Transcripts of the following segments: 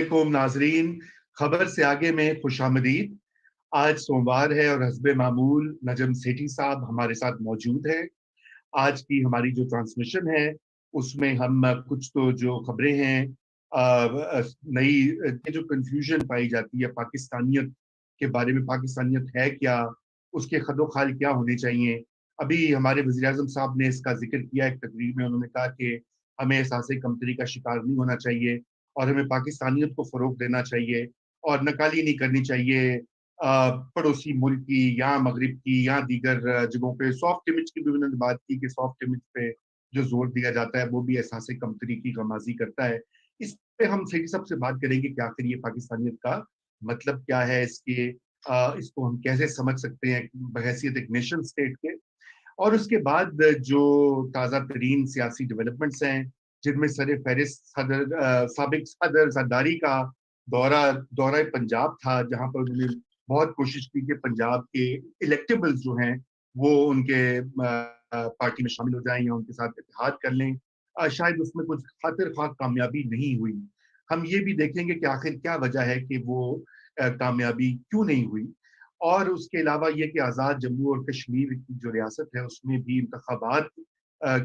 علیکم ناظرین، خبر سے آگے میں خوش آمدید۔ آج سوموار ہے اور حسب معمول نجم سیٹھی صاحب ہمارے ساتھ موجود ہیں۔ آج کی ہماری جو ٹرانسمیشن ہے اس میں ہم کچھ تو جو خبریں ہیں نئی جو کنفیوژن پائی جاتی ہے پاکستانیت کے بارے میں، پاکستانیت ہے کیا، اس کے خد و خال کیا ہونے چاہیے۔ ابھی ہمارے وزیر اعظم صاحب نے اس کا ذکر کیا ایک تقریر میں، انہوں نے کہا کہ ہمیں احساس کمتری کا شکار نہیں ہونا چاہیے اور ہمیں پاکستانیت کو فروغ دینا چاہیے اور نکالی نہیں کرنی چاہیے پڑوسی ملک کی یا مغرب کی یا دیگر جگہوں پہ۔ سافٹ امیج کی بھی انہوں نے بات کی کہ سافٹ امیج پہ جو زور دیا جاتا ہے وہ بھی احساس کمتری کی غمازی کرتا ہے۔ اس پہ ہم سیٹھی صاحب سے بات کریں گے کہ آخر یہ پاکستانیت کا مطلب کیا ہے، اس کو ہم کیسے سمجھ سکتے ہیں بحیثیت ایک نیشن اسٹیٹ کے، اور اس کے بعد جو تازہ ترین سیاسی ڈیولپمنٹس ہیں جن میں سر فہرست سابق صدر زرداری کا دورہ پنجاب تھا، جہاں پر انہوں نے بہت کوشش کی کہ پنجاب کے الیکٹیبلز جو ہیں وہ ان کے پارٹی میں شامل ہو جائیں یا ان کے ساتھ اتحاد کر لیں۔ شاید اس میں کچھ خاطر خواہ کامیابی نہیں ہوئی۔ ہم یہ بھی دیکھیں گے کہ آخر کیا وجہ ہے کہ وہ کامیابی کیوں نہیں ہوئی، اور اس کے علاوہ یہ کہ آزاد جموں اور کشمیر کی جو ریاست ہے اس میں بھی انتخابات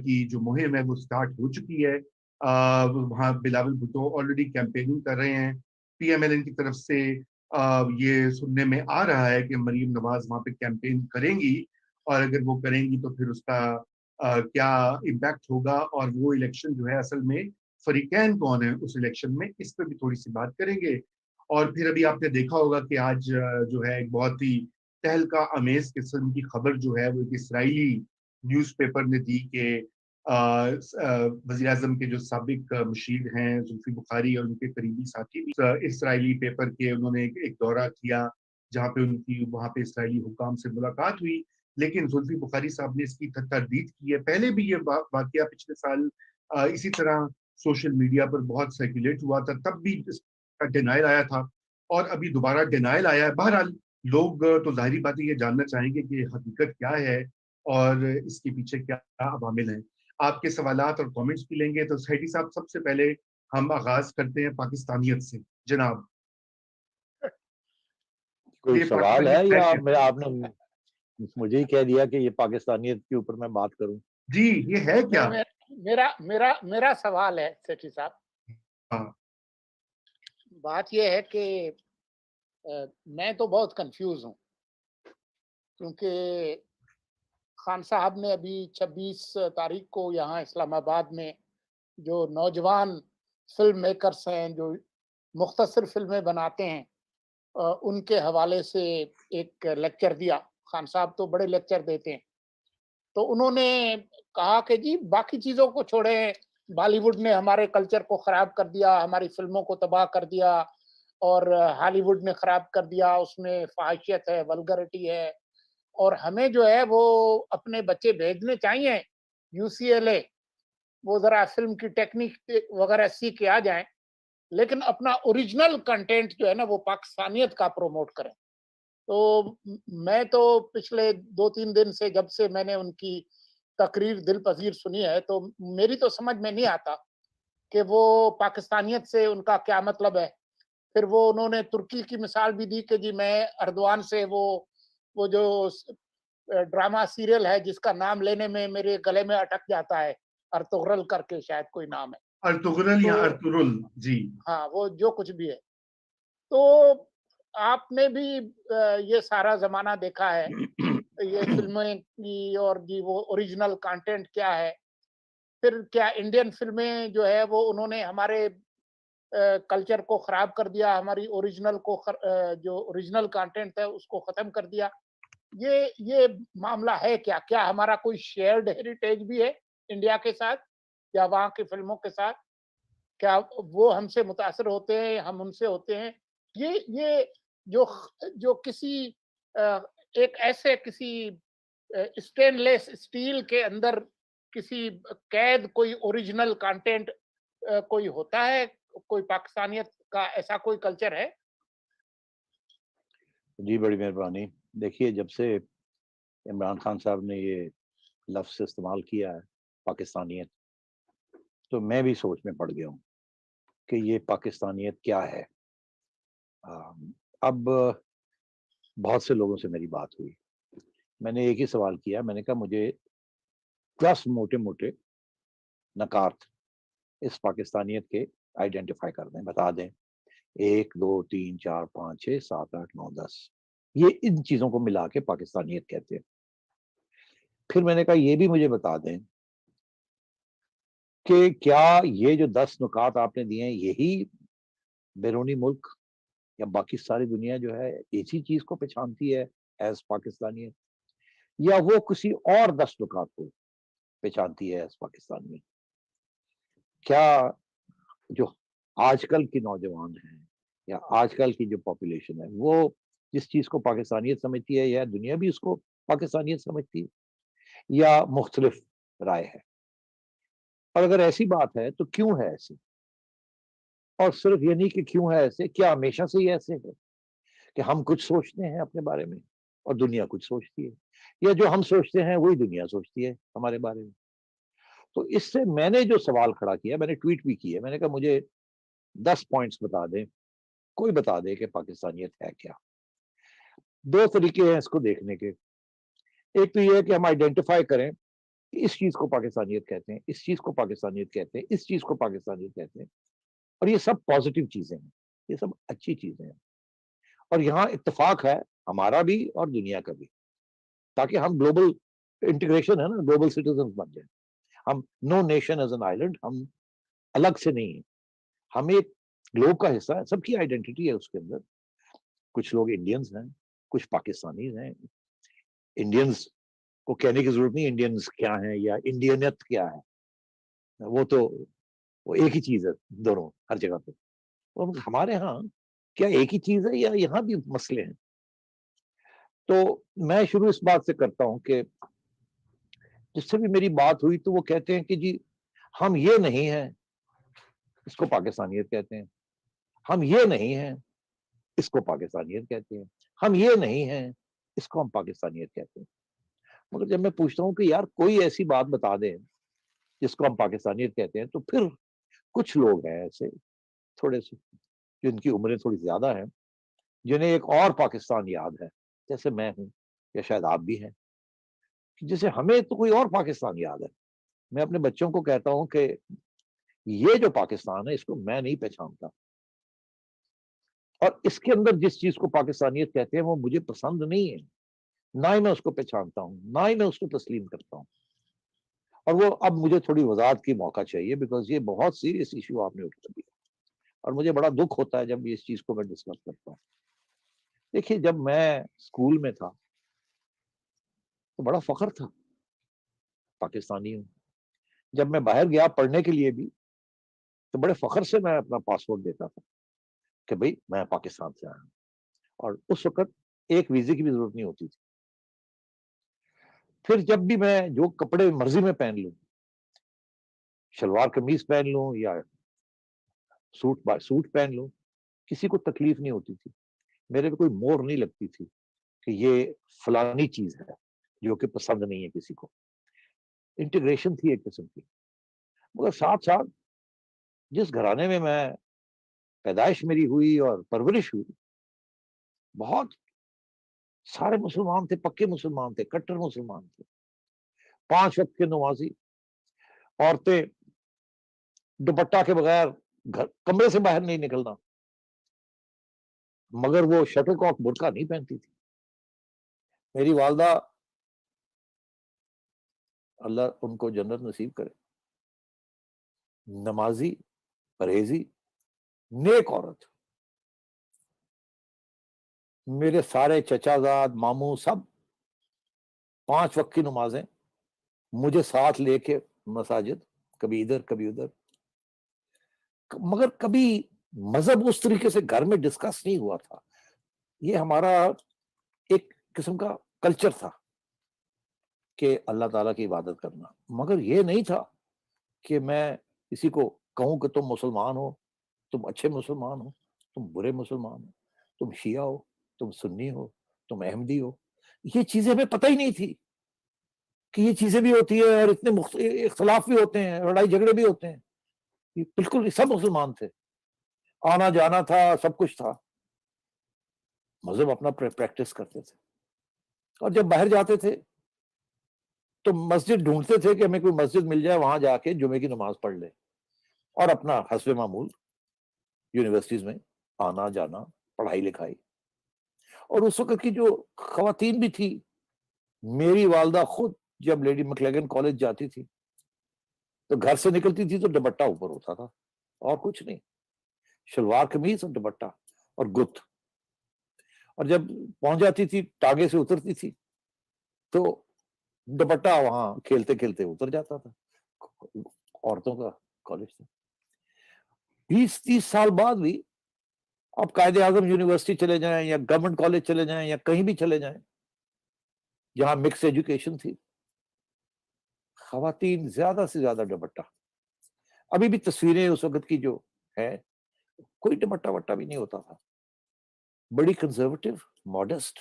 کی جو مہم ہے وہ سٹارٹ ہو چکی ہے۔ وہاں بلاول بھٹو آلریڈی کیمپیننگ کر رہے ہیں۔ پی ایم ایل این کی طرف سے یہ سننے میں آ رہا ہے کہ مریم نواز وہاں پہ کیمپین کریں گی، اور اگر وہ کریں گی تو پھر اس کا کیا امپیکٹ ہوگا، اور وہ الیکشن جو ہے اصل میں فریقین کون ہے اس الیکشن میں، اس پہ بھی تھوڑی سی بات کریں گے۔ اور پھر ابھی آپ نے دیکھا ہوگا کہ آج جو ہے ایک بہت ہی تہلکہ امیز قسم کی خبر جو ہے وہ ایک اسرائیلی نیوز پیپر نے دی کہ وزیر اعظم کے جو سابق مشیر ہیں زلفی بخاری اور ان کے قریبی ساتھی بھی اسرائیلی پیپر کے انہوں نے ایک دورہ کیا جہاں پہ ان کی وہاں پہ اسرائیلی حکام سے ملاقات ہوئی، لیکن زلفی بخاری صاحب نے اس کی تردید کی ہے۔ پہلے بھی یہ واقعہ پچھلے سال اسی طرح سوشل میڈیا پر بہت سرکولیٹ ہوا تھا، تب بھی اس کا ڈینائل آیا تھا اور ابھی دوبارہ ڈینائل آیا ہے۔ بہرحال لوگ تو ظاہری بات یہ جاننا چاہیں گے کہ حقیقت کیا ہے اور اس کے پیچھے کیا عوامل ہیں۔ آپ کے سوالات اور کامنٹس بھی لیں گے، تو سیٹھی صاحب سب سے پہلے ہم آغاز کرتے ہیں پاکستانیت سے۔ جناب کوئی یہ سوال ہے یا کیا؟ آپ نے مجھے ہی کہہ دیا کہ یہ پاکستانیت کے اوپر میں بات کروں؟ جی یہ ہے کیا؟ میرا سوال ہے سیٹھی صاحب، ہاں بات یہ ہے کہ میں تو بہت کنفیوز ہوں، کیونکہ خان صاحب نے ابھی 26 تاریخ کو یہاں اسلام آباد میں جو نوجوان فلم میکرز ہیں جو مختصر فلمیں بناتے ہیں ان کے حوالے سے ایک لیکچر دیا۔ خان صاحب تو بڑے لیکچر دیتے ہیں، تو انہوں نے کہا کہ جی باقی چیزوں کو چھوڑیں، بالی ووڈ نے ہمارے کلچر کو خراب کر دیا، ہماری فلموں کو تباہ کر دیا، اور ہالی ووڈ نے خراب کر دیا، اس میں فحاشیت ہے، ولگرٹی ہے، اور ہمیں جو ہے وہ اپنے بچے بھیجنے چاہیے UCLA، وہ ذرا فلم کی ٹیکنیک وغیرہ سیکھ کے آ جائیں، لیکن اپنا اوریجنل کنٹینٹ جو ہے نا وہ پاکستانیت کا پروموٹ کریں۔ تو میں تو پچھلے 2-3 دن سے جب سے میں نے ان کی تقریر دل پذیر سنی ہے تو میری تو سمجھ میں نہیں آتا کہ وہ پاکستانیت سے ان کا کیا مطلب ہے۔ پھر وہ انہوں نے ترکی کی مثال بھی دی کہ جی میں اردوان سے وہ جو ڈرامہ سیریل ہے جس کا نام لینے میں میرے گلے میں اٹک جاتا ہے، ارطغرل کر کے شاید کوئی نام ہے، ارطغرل یا ارطغرل، جی ہاں وہ جو کچھ بھی ہے۔ تو آپ نے بھی یہ سارا زمانہ دیکھا ہے، یہ فلمیں کی، اور جی وہ اوریجنل کانٹینٹ کیا ہے۔ پھر کیا انڈین فلمیں جو ہے وہ انہوں نے ہمارے کلچر کو خراب کر دیا، ہماری اوریجنل کو جو اوریجنل کانٹینٹ ہے اس کو ختم کر دیا۔ یہ معاملہ ہے کیا ہمارا کوئی شیئرڈ ہیریٹیج بھی ہے انڈیا کے ساتھ یا وہاں کی فلموں کے ساتھ؟ کیا وہ ہم سے متاثر ہوتے ہیں، ہم ان سے ہوتے ہیں؟ یہ جو کسی ایک ایسے کسی اسٹین لیس اسٹیل کے اندر کسی قید کوئی اوریجنل کانٹینٹ کوئی ہوتا ہے، کوئی پاکستانیت کا ایسا کوئی کلچر ہے؟ جی بڑی مہربانی۔ دیکھیے جب سے عمران خان صاحب نے یہ لفظ استعمال کیا ہے پاکستانیت، تو میں بھی سوچ میں پڑ گیا ہوں کہ یہ پاکستانیت کیا ہے. اب بہت سے لوگوں سے میری بات ہوئی, میں نے ایک ہی سوال کیا, میں نے کہا مجھے 10 موٹے موٹے نکات اس پاکستانیت کے آئیڈینٹیفائی کر دیں, بتا دیں, 1 2 3 4 5 6 7 8 9 10, یہ ان چیزوں کو ملا کے پاکستانیت کہتے ہیں. پھر میں نے کہا یہ بھی مجھے بتا دیں کہ کیا یہ جو 10 نکات آپ نے دیے ہیں یہی بیرونی ملک یا باقی ساری دنیا جو ہے اسی چیز کو پہچانتی ہے ایز پاکستانیت, یا وہ کسی اور 10 نکات کو پہچانتی ہے ایز پاکستانیت. کیا جو آج کل کی نوجوان ہیں یا آج کل کی جو پاپولیشن ہے وہ جس چیز کو پاکستانیت سمجھتی ہے یا دنیا بھی اس کو پاکستانیت سمجھتی ہے, یا مختلف رائے ہے؟ اور اگر ایسی بات ہے تو کیوں ہے ایسے؟ اور صرف یہ نہیں کہ کیوں ہے ایسے, کیا ہمیشہ سے ہی ایسے ہے کہ ہم کچھ سوچتے ہیں اپنے بارے میں اور دنیا کچھ سوچتی ہے, یا جو ہم سوچتے ہیں وہی دنیا سوچتی ہے ہمارے بارے میں؟ تو اس سے میں نے جو سوال کھڑا کیا, میں نے ٹویٹ بھی کیا, میں نے کہا مجھے 10 پوائنٹس بتا دیں, کوئی بتا دے کہ پاکستانیت ہے کیا. 2 طریقے ہیں اس کو دیکھنے کے. ایک تو یہ ہے کہ ہم آئیڈینٹیفائی کریں کہ اس چیز کو پاکستانیت کہتے ہیں, اس چیز کو پاکستانیت کہتے ہیں, اس چیز کو پاکستانیت کہتے ہیں, اور یہ سب پازیٹیو چیزیں ہیں, یہ سب اچھی چیزیں ہیں, اور یہاں اتفاق ہے ہمارا بھی اور دنیا کا بھی, تاکہ ہم گلوبل انٹیگریشن ہے نا, گلوبل سٹیزن بن جائیں. ہم no nation as an island, ہم الگ سے نہیں ہیں, ہم ایک گلوب کا حصہ ہے, سب کی آئیڈینٹی ہے اس کے اندر. کچھ لوگ انڈینز ہیں, کچھ پاکستانیز ہیں. انڈینز کو کہنے کی ضرورت نہیں انڈینز کیا ہیں یا انڈینیت کیا ہے, وہ تو وہ ایک ہی چیز ہے دونوں ہر جگہ پہ. ہمارے ہاں کیا ایک ہی چیز ہے یا یہاں بھی مسئلے ہیں؟ تو میں شروع اس بات سے کرتا ہوں کہ جس سے بھی میری بات ہوئی تو وہ کہتے ہیں کہ جی ہم یہ نہیں ہیں اس کو پاکستانیت کہتے ہیں, ہم یہ نہیں ہیں اس کو پاکستانیت کہتے ہیں, ہم یہ نہیں ہیں اس کو ہم پاکستانیت کہتے ہیں. مگر جب میں پوچھتا ہوں کہ یار کوئی ایسی بات بتا دیں جس کو ہم پاکستانیت کہتے ہیں, تو پھر کچھ لوگ ہیں ایسے تھوڑے سے جن کی عمریں تھوڑی زیادہ ہیں, جنہیں ایک اور پاکستان یاد ہے, جیسے میں ہوں یا شاید آپ بھی ہیں, جسے ہمیں تو کوئی اور پاکستان یاد ہے. میں اپنے بچوں کو کہتا ہوں کہ یہ جو پاکستان ہے اس کو میں نہیں پہچانتا, اور اس کے اندر جس چیز کو پاکستانیت کہتے ہیں وہ مجھے پسند نہیں ہے, نہ ہی میں اس کو پہچانتا ہوں, نہ ہی میں اس کو تسلیم کرتا ہوں. اور وہ اب مجھے تھوڑی وضاحت کی موقع چاہیے, بیکاز یہ بہت سیریس ایشو آپ نے اٹھا دیا, اور مجھے بڑا دکھ ہوتا ہے جب اس چیز کو میں ڈسکس کرتا ہوں. دیکھیے جب میں اسکول میں تھا تو بڑا فخر تھا پاکستانی ہوں. جب میں باہر گیا پڑھنے کے لیے بھی تو بڑے فخر سے میں اپنا پاسپورٹ دیتا تھا کہ بھئی میں پاکستان سے آیا ہوں, اور اس وقت ایک ویزے کی بھی ضرورت نہیں ہوتی تھی. پھر جب بھی میں جو کپڑے مرضی میں پہن لوں, شلوار قمیض پہن لوں یا سوٹ پہن لوں, کسی کو تکلیف نہیں ہوتی تھی, میرے پہ کوئی مور نہیں لگتی تھی کہ یہ فلانی چیز ہے جو کہ پسند نہیں ہے کسی کو. انٹیگریشن تھی ایک قسم کی. مگر ساتھ ساتھ جس گھرانے میں پیدائش میری ہوئی اور پرورش ہوئی, بہت سارے مسلمان تھے, پکے مسلمان تھے, کٹر مسلمان تھے, 5 وقت کے نمازی, عورتیں دوپٹہ کے بغیر کمرے سے باہر نہیں نکلنا, مگر وہ شٹل کاک برقع نہیں پہنتی تھی. میری والدہ اللہ ان کو جنت نصیب کرے, نمازی, پرہیزی, نیک عورت. میرے سارے چچا زاد ماموں سب 5 وقت کی نمازیں مجھے ساتھ لے کے مساجد, کبھی ادھر کبھی ادھر. مگر کبھی مذہب اس طریقے سے گھر میں ڈسکس نہیں ہوا تھا. یہ ہمارا ایک قسم کا کلچر تھا کہ اللہ تعالیٰ کی عبادت کرنا, مگر یہ نہیں تھا کہ میں کسی کو کہوں کہ تم مسلمان ہو, تم اچھے مسلمان ہو, تم برے مسلمان ہو, تم شیعہ ہو, تم سنی ہو, تم احمدی ہو. یہ چیزیں ہمیں پتہ ہی نہیں تھی کہ یہ چیزیں بھی ہوتی ہیں, اور اتنے اختلاف بھی ہوتے ہیں, لڑائی جھگڑے بھی ہوتے ہیں. بالکل سب مسلمان تھے, آنا جانا تھا, سب کچھ تھا. مذہب اپنا پریکٹس کرتے تھے, اور جب باہر جاتے تھے تو مسجد ڈھونڈتے تھے کہ ہمیں کوئی مسجد مل جائے, وہاں جا کے جمعے کی نماز پڑھ لے, اور اپنا حسب معمول یونیورسٹیز میں آنا جانا, پڑھائی لکھائی. اور اس وقت کی جو خواتین بھی تھی, میری والدہ خود جب لیڈی مکلیگن کالج جاتی تھی تو گھر سے نکلتی تھی تو دوپٹہ اوپر ہوتا تھا, اور کچھ نہیں, شلوار قمیض اور دوپٹہ اور گت. اور جب پہنچ جاتی تھی, ٹانگے سے اترتی تھی تو دوپٹہ وہاں کھیلتے کھیلتے اتر جاتا تھا. عورتوں کا کالج تھا. 20-30 سال بعد بھی آپ قائد اعظم یونیورسٹی چلے جائیں یا گورنمنٹ کالج چلے جائیں یا کہیں بھی چلے جائیں جہاں مکس ایجوکیشن تھی, خواتین زیادہ سے زیادہ دوپٹہ. ابھی بھی تصویریں اس وقت کی جو ہے, کوئی دوپٹہ وٹا بھی نہیں ہوتا تھا, بڑی کنزرویٹو, ماڈسٹ,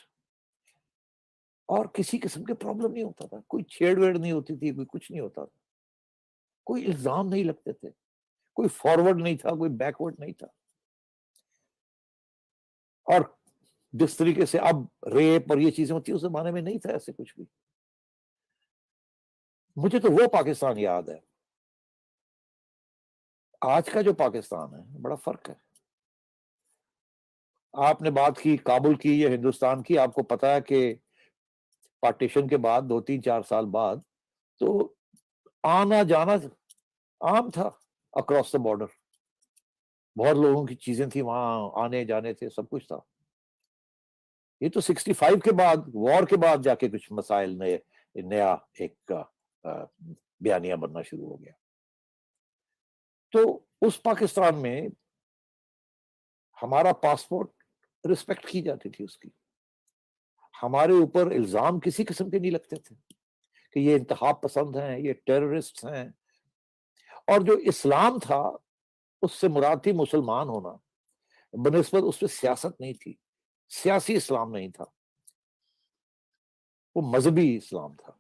اور کسی قسم کے پرابلم نہیں ہوتا تھا, کوئی چھیڑ ویڑ نہیں ہوتی تھی, کوئی کچھ نہیں ہوتا تھا, کوئی الزام نہیں لگتے تھے, کوئی فارورڈ نہیں تھا, کوئی بیکورڈ نہیں تھا. اور جس طریقے سے اب ریپ اور یہ چیزیں ہوتی ہیں, اس زمانے میں نہیں تھا ایسے کچھ بھی. مجھے تو وہ پاکستان یاد ہے. آج کا جو پاکستان ہے بڑا فرق ہے. آپ نے بات کی کابل کی یا ہندوستان کی, آپ کو پتا ہے کہ پارٹیشن کے بعد 2-3-4 سال بعد تو آنا جانا عام تھا اکراس دا بارڈر. بہت لوگوں کی چیزیں تھیں وہاں, آنے جانے تھے, سب کچھ تھا. یہ تو 65 کے بعد, وار کے بعد جا کے کچھ مسائل نیا ایک بیانیہ بننا شروع ہو گیا. تو اس پاکستان میں ہمارا پاسپورٹ رسپیکٹ کی جاتی تھی اس کی. ہمارے اوپر الزام کسی قسم کے نہیں لگتے تھے کہ یہ انتہا پسند ہیں, یہ ٹیررسٹ ہیں. اور جو اسلام تھا اس سے مراد تھی مسلمان ہونا, بنسبت اس پہ سیاست نہیں تھی, سیاسی اسلام نہیں تھا, وہ مذہبی اسلام تھا.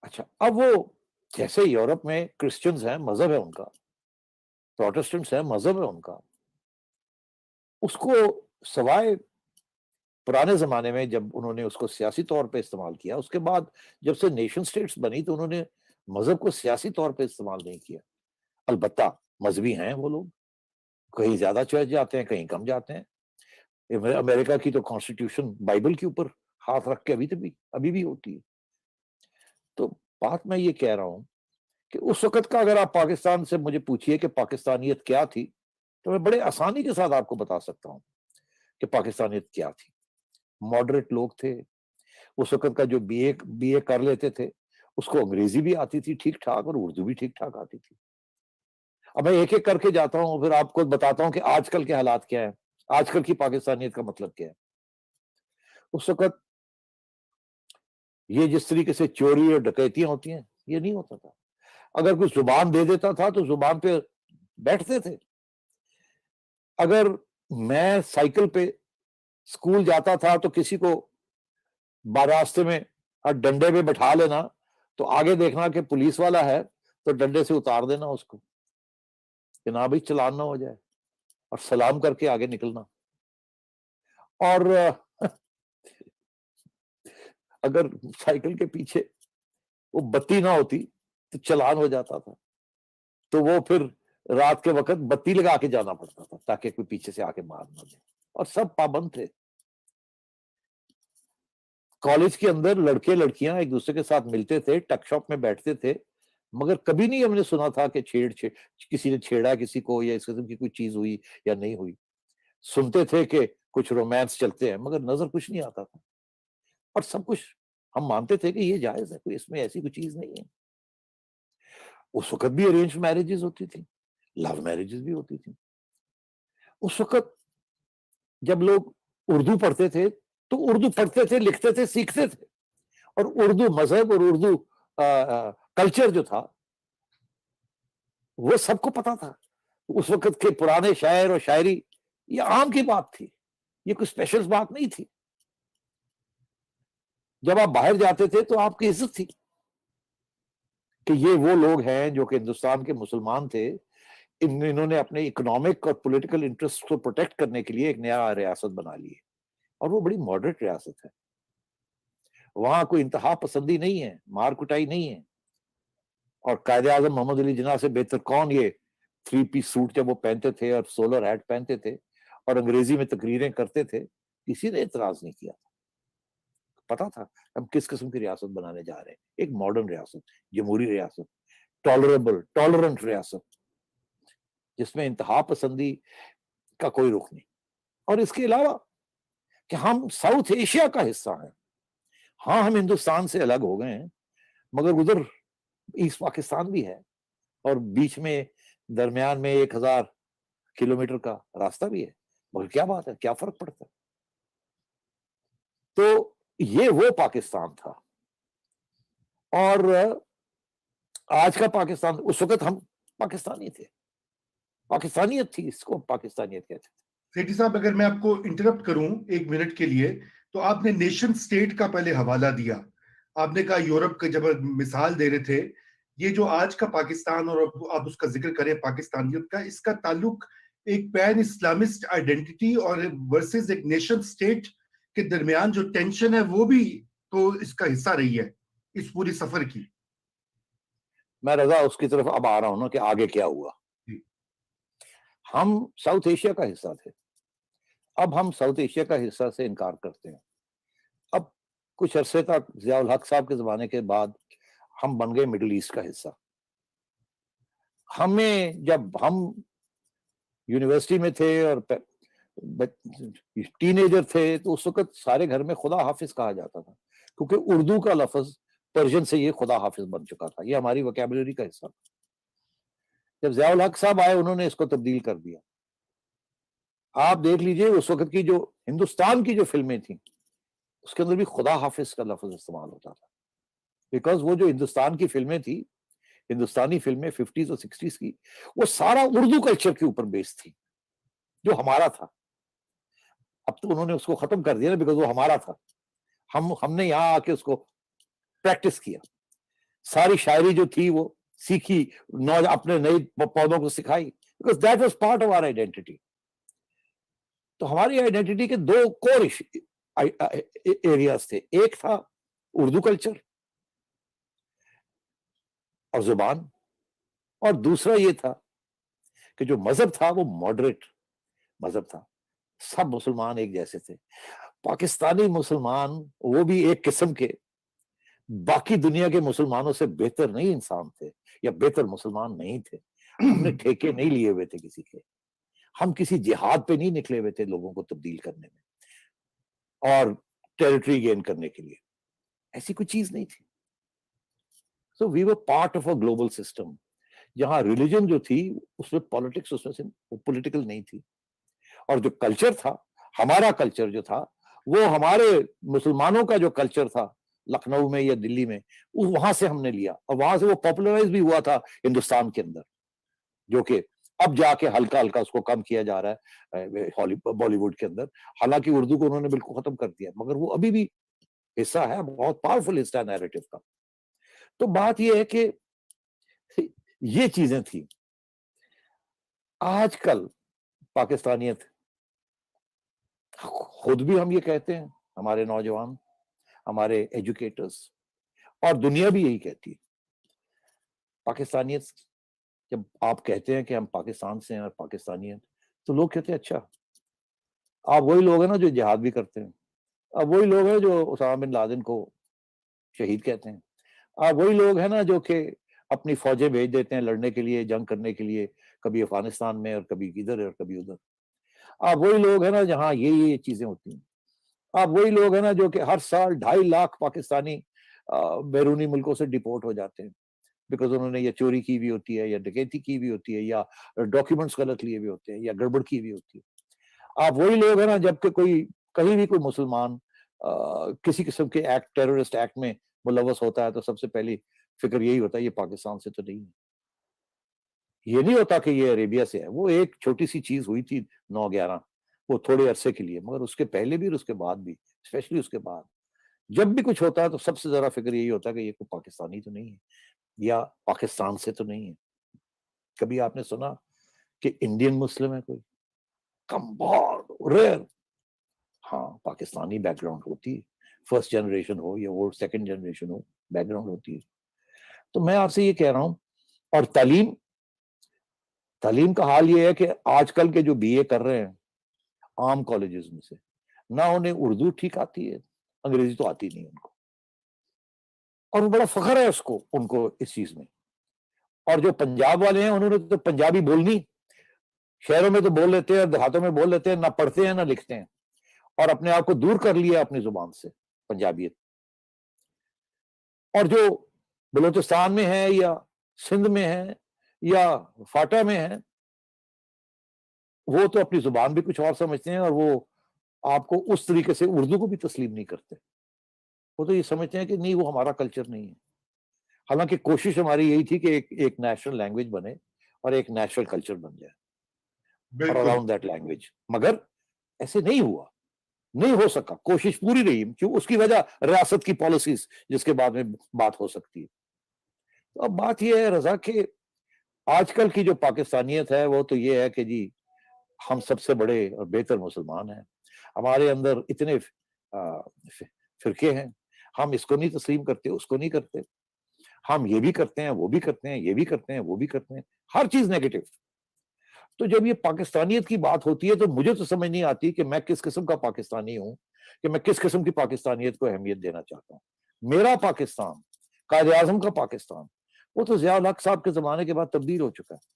اچھا, اب وہ جیسے یورپ میں کرسچنز ہیں, مذہب ہے ان کا, پروٹسٹنٹس ہیں, مذہب ہے ان کا, اس کو سوائے پرانے زمانے میں جب انہوں نے اس کو سیاسی طور پہ استعمال کیا, اس کے بعد جب سے نیشن سٹیٹس بنی تو انہوں نے مذہب کو سیاسی طور پہ استعمال نہیں کیا. البتہ مذہبی ہیں وہ لوگ, کہیں زیادہ چرچ جاتے ہیں, کہیں کم جاتے ہیں. امریکہ کی تو کانسٹیٹیوشن بائبل کے اوپر ہاتھ رکھ کے ابھی بھی ہوتی ہے. تو بات میں یہ کہہ رہا ہوں کہ اس وقت کا اگر آپ پاکستان سے مجھے پوچھئے کہ پاکستانیت کیا تھی, تو میں بڑے آسانی کے ساتھ آپ کو بتا سکتا ہوں کہ پاکستانیت کیا تھی. ماڈریٹ لوگ تھے. اس وقت کا جو بی اے کر لیتے تھے اس کو انگریزی بھی آتی تھی ٹھیک ٹھاک, اور اردو بھی ٹھیک ٹھاک آتی تھی. اب میں ایک ایک کر کے جاتا ہوں, پھر آپ کو بتاتا ہوں کہ آج کل کے حالات کیا ہیں, آج کل کی پاکستانیت کا مطلب کیا ہے. اس وقت یہ جس طریقے سے چوری اور ڈکیتیاں ہوتی ہیں, یہ نہیں ہوتا تھا. اگر کوئی زبان دے دیتا تھا تو زبان پہ بیٹھتے تھے. اگر میں سائیکل پہ اسکول جاتا تھا تو کسی کو راستے میں ڈنڈے پہ بٹھا لینا, تو آگے دیکھنا کہ پولیس والا ہے تو ڈنڈے سے اتار دینا اس کو کہ نہ بھائی چلان نہ ہو جائے, اور سلام کر کے آگے نکلنا. اور اگر سائیکل کے پیچھے وہ بتی نہ ہوتی تو چلان ہو جاتا تھا, تو وہ پھر رات کے وقت بتی لگا کے جانا پڑتا تھا تاکہ کوئی پیچھے سے آ کے مار نہ دے. اور سب پابند تھے. کالج کے اندر لڑکے لڑکیاں ایک دوسرے کے ساتھ ملتے تھے, ٹک شاپ میں بیٹھتے تھے, مگر کبھی نہیں ہم نے سنا تھا کہ کسی نے چھیڑا کسی کو, یا اس قسم کی کوئی چیز ہوئی یا نہیں ہوئی. سنتے تھے کہ کچھ رومانس چلتے ہیں, مگر نظر کچھ نہیں آتا تھا. اور سب کچھ ہم مانتے تھے کہ یہ جائز ہے, کوئی اس میں ایسی کوئی چیز نہیں ہے. اس وقت بھی ارینج میرجز ہوتی تھی, لو میرجز بھی ہوتی تھی. اس وقت جب لوگ اردو پڑھتے تھے تو اردو پڑھتے تھے, لکھتے تھے, سیکھتے تھے, اور اردو مذہب اور اردو کلچر جو تھا وہ سب کو پتا تھا. اس وقت کے پرانے شاعر اور شاعری یہ عام کی بات تھی, یہ کوئی اسپیشل بات نہیں تھی. جب آپ باہر جاتے تھے تو آپ کی عزت تھی کہ یہ وہ لوگ ہیں جو کہ ہندوستان کے مسلمان تھے, انہوں نے اپنے اکنامک اور پولیٹیکل انٹرسٹ کو پروٹیکٹ کرنے کے لیے ایک نیا ریاست بنا لی ہے، اور وہ بڑی ماڈریٹ ریاست ہے. وہاں کوئی انتہا پسندی نہیں ہے، مار کٹائی نہیں ہے. اور قائد اعظم محمد علی جناح سے بہتر کون یہ 3 پیس سوٹ جب وہ پہنتے تھے اور سولر ہیٹ پہنتے تھے اور انگریزی میں تقریریں کرتے تھے، کسی نے اعتراض نہیں کیا. پتا تھا ہم کس قسم کی ریاست بنانے جا رہے ہیں، ایک ماڈرن ریاست، جمہوری ریاست، ٹالرنٹ ریاست، جس میں انتہا پسندی کا کوئی رخ نہیں. اور اس کے علاوہ کہ ہم ساؤتھ ایشیا کا حصہ ہیں. ہاں ہم ہندوستان سے الگ ہو گئے ہیں، مگر ادھر ایسٹ پاکستان بھی ہے، اور بیچ میں درمیان میں 1000 کلومیٹر کا راستہ بھی ہے. مگر کیا بات ہے، کیا فرق پڑتا ہے؟ تو یہ وہ پاکستان تھا. اور آج کا پاکستان، اس وقت ہم پاکستانی تھے، پاکستانیت تھی، اس کو پاکستانیت کہتے تھے. سیٹھی صاحب اگر میں آپ کو انٹرپٹ کروں 1 منٹ کے لیے، تو آپ نے نیشن سٹیٹ کا پہلے حوالہ دیا. آپ نے کہا یورپ کا جب مثال دے رہے تھے، یہ جو آج کا پاکستان اور آپ اس کا ذکر کریں پاکستانیت کا، اس کا تعلق ایک پین اسلامسٹ آئیڈینٹی اور ورسز ایک نیشن سٹیٹ کے درمیان جو ٹینشن ہے وہ بھی تو اس کا حصہ رہی ہے اس پوری سفر کی. میں رضا اس کی طرف اب آ رہا ہوں نا کہ آگے کیا ہوا. جی. ہم ساؤتھ ایشیا کا حصہ تھے، اب ہم ساؤتھ ایشیا کا حصہ سے انکار کرتے ہیں. اب کچھ عرصے تک ضیاء الحق صاحب کے زمانے کے بعد ہم بن گئے مڈل ایسٹ کا حصہ. ہمیں جب ہم یونیورسٹی میں تھے اور ٹین ایجر تھے تو اس وقت سارے گھر میں خدا حافظ کہا جاتا تھا، کیونکہ اردو کا لفظ پرشین سے یہ خدا حافظ بن چکا تھا، یہ ہماری وکیبلری کا حصہ تھا. جب ضیاء الحق صاحب آئے انہوں نے اس کو تبدیل کر دیا. آپ دیکھ لیجئے اس وقت کی جو ہندوستان کی جو فلمیں تھیں اس کے اندر بھی خدا حافظ کا لفظ استعمال ہوتا تھا، بیکاز وہ جو ہندوستان کی فلمیں تھی، ہندوستانی فلمیں 50s اور 60s کی، وہ سارا اردو کلچر کے اوپر بیس تھی جو ہمارا تھا. اب تو انہوں نے اس کو ختم کر دیا نا، بیکاز وہ ہمارا تھا. ہم نے یہاں آ کے اس کو پریکٹس کیا، ساری شاعری جو تھی وہ سیکھی، اپنے نئے پودوں کو سکھائی، because that was part of our identity. تو ہماری آئیڈینٹی کے 2 کور ایریاز تھے، ایک تھا اردو کلچر اور زبان، اور دوسرا یہ تھا کہ جو مذہب تھا وہ ماڈریٹ مذہب تھا. سب مسلمان ایک جیسے تھے. پاکستانی مسلمان وہ بھی ایک قسم کے باقی دنیا کے مسلمانوں سے بہتر نہیں انسان تھے یا بہتر مسلمان نہیں تھے. ہم نے ٹھیکے نہیں لیے ہوئے تھے کسی کے، ہم کسی جہاد پہ نہیں نکلے ہوئے تھے لوگوں کو تبدیل کرنے میں اور ٹیریٹری گین کرنے کے لیے. ایسی کوئی چیز نہیں تھی. So we are part of a global system جہاں ریلیجن جو تھی اس میں پالیٹکس اس میں سے پولیٹیکل نہیں تھی، اور جو کلچر تھا، ہمارا کلچر جو تھا وہ ہمارے مسلمانوں کا جو کلچر تھا لکھنؤ میں یا دلی میں، وہاں سے ہم نے لیا، اور وہاں سے وہ پاپولرائز بھی ہوا تھا ہندوستان کے اندر، جو کہ اب جا کے ہلکا ہلکا اس کو کم کیا جا رہا ہے بالی ووڈ کے اندر. حالانکہ اردو کو انہوں نے بالکل ختم کر دیا، مگر وہ ابھی بھی حصہ ہے، بہت پاورفل حصہ ہے نیریٹو کا. تو بات یہ ہے کہ یہ چیزیں تھیں. آج کل پاکستانیت، خود بھی ہم یہ کہتے ہیں، ہمارے نوجوان، ہمارے ایجوکیٹرز، اور دنیا بھی یہی کہتی ہے. پاکستانیت جب آپ کہتے ہیں کہ ہم پاکستان سے ہیں اور پاکستانیت، تو لوگ کہتے ہیں اچھا آپ وہی لوگ ہیں نا جو جہاد بھی کرتے ہیں، آپ وہی لوگ ہیں جو اسامہ بن لادن کو شہید کہتے ہیں، آپ وہی لوگ ہیں نا جو کہ اپنی فوجیں بھیج دیتے ہیں لڑنے کے لیے، جنگ کرنے کے لیے، کبھی افغانستان میں اور کبھی ادھر اور کبھی ادھر. آپ وہی لوگ ہیں نا جہاں یہ چیزیں ہوتی ہیں. آپ وہی لوگ ہیں نا جو کہ ہر سال 2.5 لاکھ پاکستانی بیرونی ملکوں سے ڈپورٹ ہو جاتے ہیں، بیکاز انہوں نے یا چوری کی ہوئی ہوتی ہے، یا ڈکیتی کی ہوئی ہوتی ہے، یا ڈاکیومنٹس غلط لیے ہوئے ہوتے ہیں، یا گڑبڑ کی ہوئی ہوتی ہے. آپ وہی لوگ ہیں نا جب کہ کہیں بھی کوئی مسلمان کسی قسم کے ایکٹ، ٹیررسٹ ایکٹ میں ملوث ہوتا ہے تو سب سے پہلی فکر یہی ہوتا ہے یہ پاکستان سے تو نہیں ہے. یہ نہیں ہوتا کہ یہ عربیہ سے ہے. وہ ایک چھوٹی سی چیز ہوئی تھی 9/11، وہ تھوڑے عرصے کے لیے، مگر اس کے پہلے بھی اور اس کے بعد بھی، اسپیشلی اس کے بعد جب بھی کچھ ہوتا ہے تو سب سے زیادہ فکر یہی ہوتا ہے کہ یہ کوئی پاکستانی تو نہیں ہے یا پاکستان سے تو نہیں ہے. کبھی آپ نے سنا کہ انڈین مسلم ہے کوئی، کم بہت ریئر. ہاں پاکستانی بیک گراؤنڈ ہوتی ہے، فرسٹ جنریشن ہو یا وہ سیکنڈ جنریشن ہو، بیک گراؤنڈ ہوتی ہے. تو میں آپ سے یہ کہہ رہا ہوں. اور تعلیم کا حال یہ ہے کہ آج کل کے جو بی اے کر رہے ہیں عام کالجز میں سے، نہ انہیں اردو ٹھیک آتی ہے، انگریزی تو آتی نہیں ان کو، اور بڑا فخر ہے ان کو اس چیز میں. اور جو پنجاب والے ہیں انہوں نے تو پنجابی بولنی، شہروں میں تو بول لیتے ہیں، دیہاتوں میں بول لیتے ہیں، نہ پڑھتے ہیں نہ لکھتے ہیں، اور اپنے آپ کو دور کر لیا اپنی زبان سے پنجابیت. اور جو بلوچستان میں ہے یا سندھ میں ہے یا فاٹا میں ہے، وہ تو اپنی زبان بھی کچھ اور سمجھتے ہیں، اور وہ آپ کو اس طریقے سے اردو کو بھی تسلیم نہیں کرتے. وہ تو یہ سمجھتے ہیں کہ نہیں وہ ہمارا کلچر نہیں ہے. حالانکہ کوشش ہماری یہی تھی کہ ایک نیشنل لینگویج بنے اور ایک نیشنل کلچر بن جائے اور بالکل اراؤنڈ دیٹ لینگویج. مگر ایسے نہیں ہوا، نہیں ہو سکا، کوشش پوری رہی. کیوں؟ اس کی وجہ ریاست کی پالیسیز، جس کے بعد میں بات ہو سکتی ہے. تو اب بات یہ ہے رضا کہ آج کل کی جو پاکستانیت ہے وہ تو یہ ہے کہ جی ہم سب سے بڑے اور بہتر مسلمان ہیں، ہمارے اندر اتنے فرقے ہیں، ہم اس کو نہیں تسلیم کرتے، اس کو نہیں کرتے، ہم یہ بھی کرتے ہیں، وہ بھی کرتے ہیں، یہ بھی کرتے ہیں، وہ بھی کرتے ہیں، ہر چیز نیگیٹو. تو جب یہ پاکستانیت کی بات ہوتی ہے تو مجھے تو سمجھ نہیں آتی کہ میں کس قسم کا پاکستانی ہوں، کہ میں کس قسم کی پاکستانیت کو اہمیت دینا چاہتا ہوں. میرا پاکستان، قائد اعظم کا پاکستان، وہ تو ضیاء الحق صاحب کے زمانے کے بعد تبدیل ہو چکا ہے.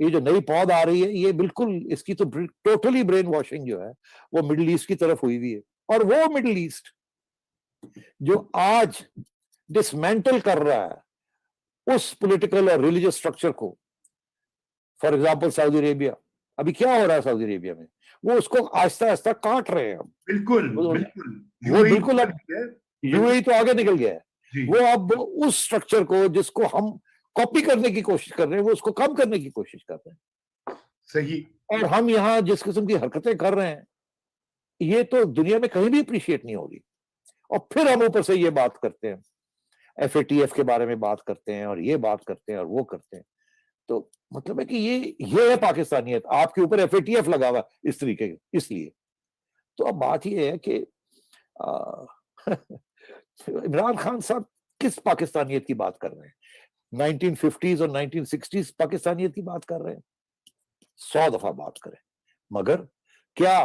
یہ جو نئی پود آ رہی ہے یہ بالکل اس کی تو ٹوٹلی برین واشنگ جو ہے وہ مڈل ایسٹ کی طرف ہوئی ہوئی ہے. اور وہ مڈل ایسٹ جو آج ڈسمینٹل کر رہا ہے اس پولیٹیکل اور ریلیجس اسٹرکچر کو، فار ایگزامپل سعودی عربیہ، ابھی کیا ہو رہا ہے سعودی عربیہ میں؟ وہ اس کو آہستہ آہستہ کاٹ رہے ہیں. بالکل وہ بالکل بالکل اب یو اے تو آگے نکل گیا ہے. جی وہ اب اس اسٹرکچر کو جس کو ہم کاپی کرنے کی کوشش کر رہے ہیں وہ اس کو کم کرنے کی کوشش کر رہے ہیں. صحیح. اور ہم یہاں جس قسم کی حرکتیں کر رہے ہیں یہ تو دنیا میں کہیں بھی اپریشیٹ نہیں ہوگی. اور پھر ہم اوپر سے یہ بات کرتے ہیں، ایف اے ٹی ایف کے بارے میں بات کرتے ہیں، اور یہ بات کرتے ہیں اور وہ کرتے ہیں. تو مطلب ہے کہ یہ ہے پاکستانیت. آپ کے اوپر ایف اے ٹی ایف لگا ہوا اس طریقے اس لیے. تو اب بات یہ ہے کہ عمران خان صاحب کس پاکستانیت کی بات کر رہے ہیں؟ 1950s اور 1960s پاکستانیت کی بات کر رہے ہیں. 100 دفعہ بات کریں، مگر کیا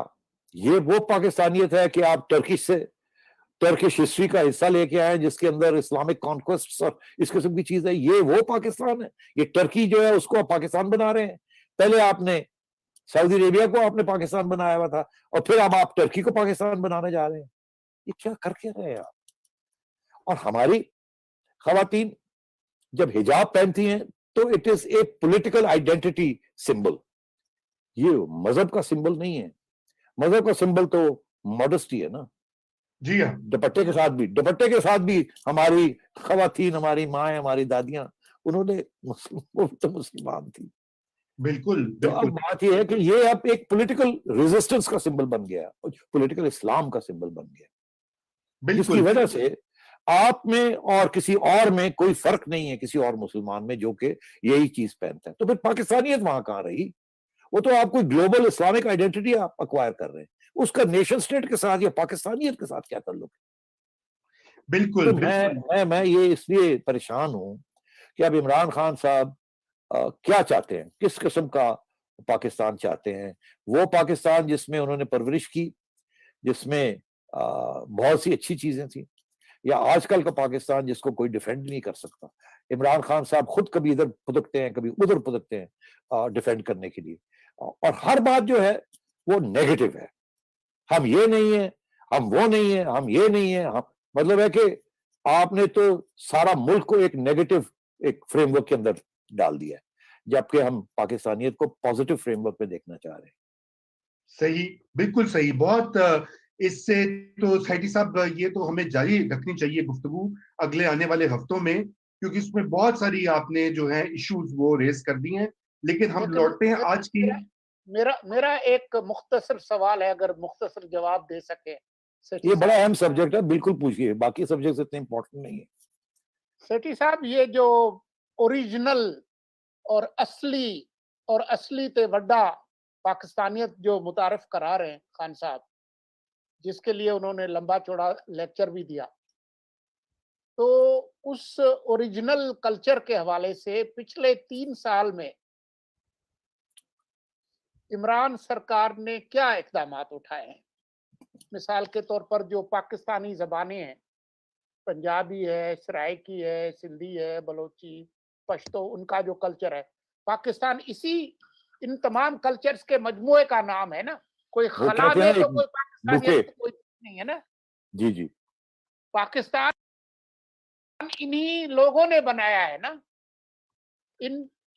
یہ وہ پاکستانیت ہے کہ آپ ٹرکش ہسٹری کا حصہ لے کے آئے جس کے اندر اسلامک کانکویسٹس اور اس قسم کی چیز ہے؟ یہ وہ پاکستان ہے؟ یہ ٹرکی جو ہے اس کو آپ پاکستان بنا رہے ہیں. پہلے آپ نے سعودی عربیہ کو آپ نے پاکستان بنایا ہوا تھا، اور پھر اب آپ ٹرکی کو پاکستان بنانے جا رہے ہیں. یہ کیا کر کے رہے آپ؟ اور ہماری خواتین جب حجاب پہنتی ہیں تو it is a political identity symbol. یہ مذہب کا سمبل نہیں ہے. مذہب کا سمبل تو ماڈسٹی ہے نا. جی ہاں. دوپٹے کے ساتھ بھی ہماری خواتین، ہماری مائیں، ہماری دادیاں، انہوں نے مسلمان تھی. بالکل تو اب بالکل بات یہ ہے کہ یہ اب ایک پولیٹیکل ریزسٹنس کا سمبل بن گیا، پولیٹیکل اسلام کا سمبل بن گیا، جس کی بالکل. وجہ سے آپ میں اور کسی اور میں کوئی فرق نہیں ہے، کسی اور مسلمان میں جو کہ یہی چیز پہنتا ہے. تو پھر پاکستانیت وہاں کہاں رہی؟ وہ تو آپ کوئی گلوبل اسلامک آئیڈینٹی آپ اکوائر کر رہے ہیں. اس کا نیشن اسٹیٹ کے ساتھ یا پاکستانیت کے ساتھ کیا تعلق ہے؟ بالکل تو میں یہ اس لیے پریشان ہوں کہ اب عمران خان صاحب کیا چاہتے ہیں، کس قسم کا پاکستان چاہتے ہیں؟ وہ پاکستان جس میں انہوں نے پرورش کی، جس میں بہت سی اچھی چیزیں تھیں، یا آج کل کا پاکستان جس کو کوئی ڈیفینڈ نہیں کر سکتا؟ عمران خان صاحب خود کبھی ادھر پھدکتے ہیں، کبھی ادھر پھدکتے ہیں ڈیفینڈ کرنے کے لیے، اور ہر بات جو ہے وہ نیگیٹو ہے. ہم یہ نہیں ہیں، ہم وہ نہیں ہیں، ہم یہ نہیں ہیں. مطلب ہے کہ آپ نے تو سارا ملک کو ایک نیگیٹو ایک فریم ورک کے اندر ڈال دیا ہے، جبکہ ہم پاکستانیت کو پازیٹو فریم ورک میں دیکھنا چاہ رہے ہیں. صحیح، بالکل صحیح. بہت اس سے تو سیٹھی صاحب یہ تو ہمیں جاری رکھنی چاہیے گفتگو اگلے آنے والے ہفتوں میں، کیونکہ اس میں بہت ساری آپ نے جو ہے ایشوز وہ ریز کر دی ہیں. لیکن ہم لوٹتے ہیں آج کی. میرا ایک مختصر سوال ہے، اگر مختصر جواب دے سکے. یہ بڑا اہم سبجیکٹ ہے، بالکل پوچھئے، باقی سبجیکٹ اتنے امپورٹنٹ نہیں ہے. سیٹھی صاحب، یہ جو اوریجنل اور اصلی اور اصلی تے وڈا پاکستانیت جو متعارف کرا رہے ہیں خان صاحب، جس کے لیے انہوں نے لمبا چوڑا لیکچر بھی دیا، تو اس اوریجنل کلچر کے حوالے سے پچھلے 3 سال میں عمران سرکار نے کیا اقدامات اٹھائے ہیں؟ مثال کے طور پر جو پاکستانی زبانیں ہیں، پنجابی ہے، سرائکی ہے، سندھی ہے، بلوچی، پشتو، ان کا جو کلچر ہے، پاکستان ان تمام کلچرز کے مجموعے کا نام ہے نا، کوئی وہ خلا کہتے میں ہیں تو ایک کوئی بوکے. پاکستانیت کوئی نہیں ہے نا. جی جی. پاکستان انہی لوگوں نے بنایا ہے نا،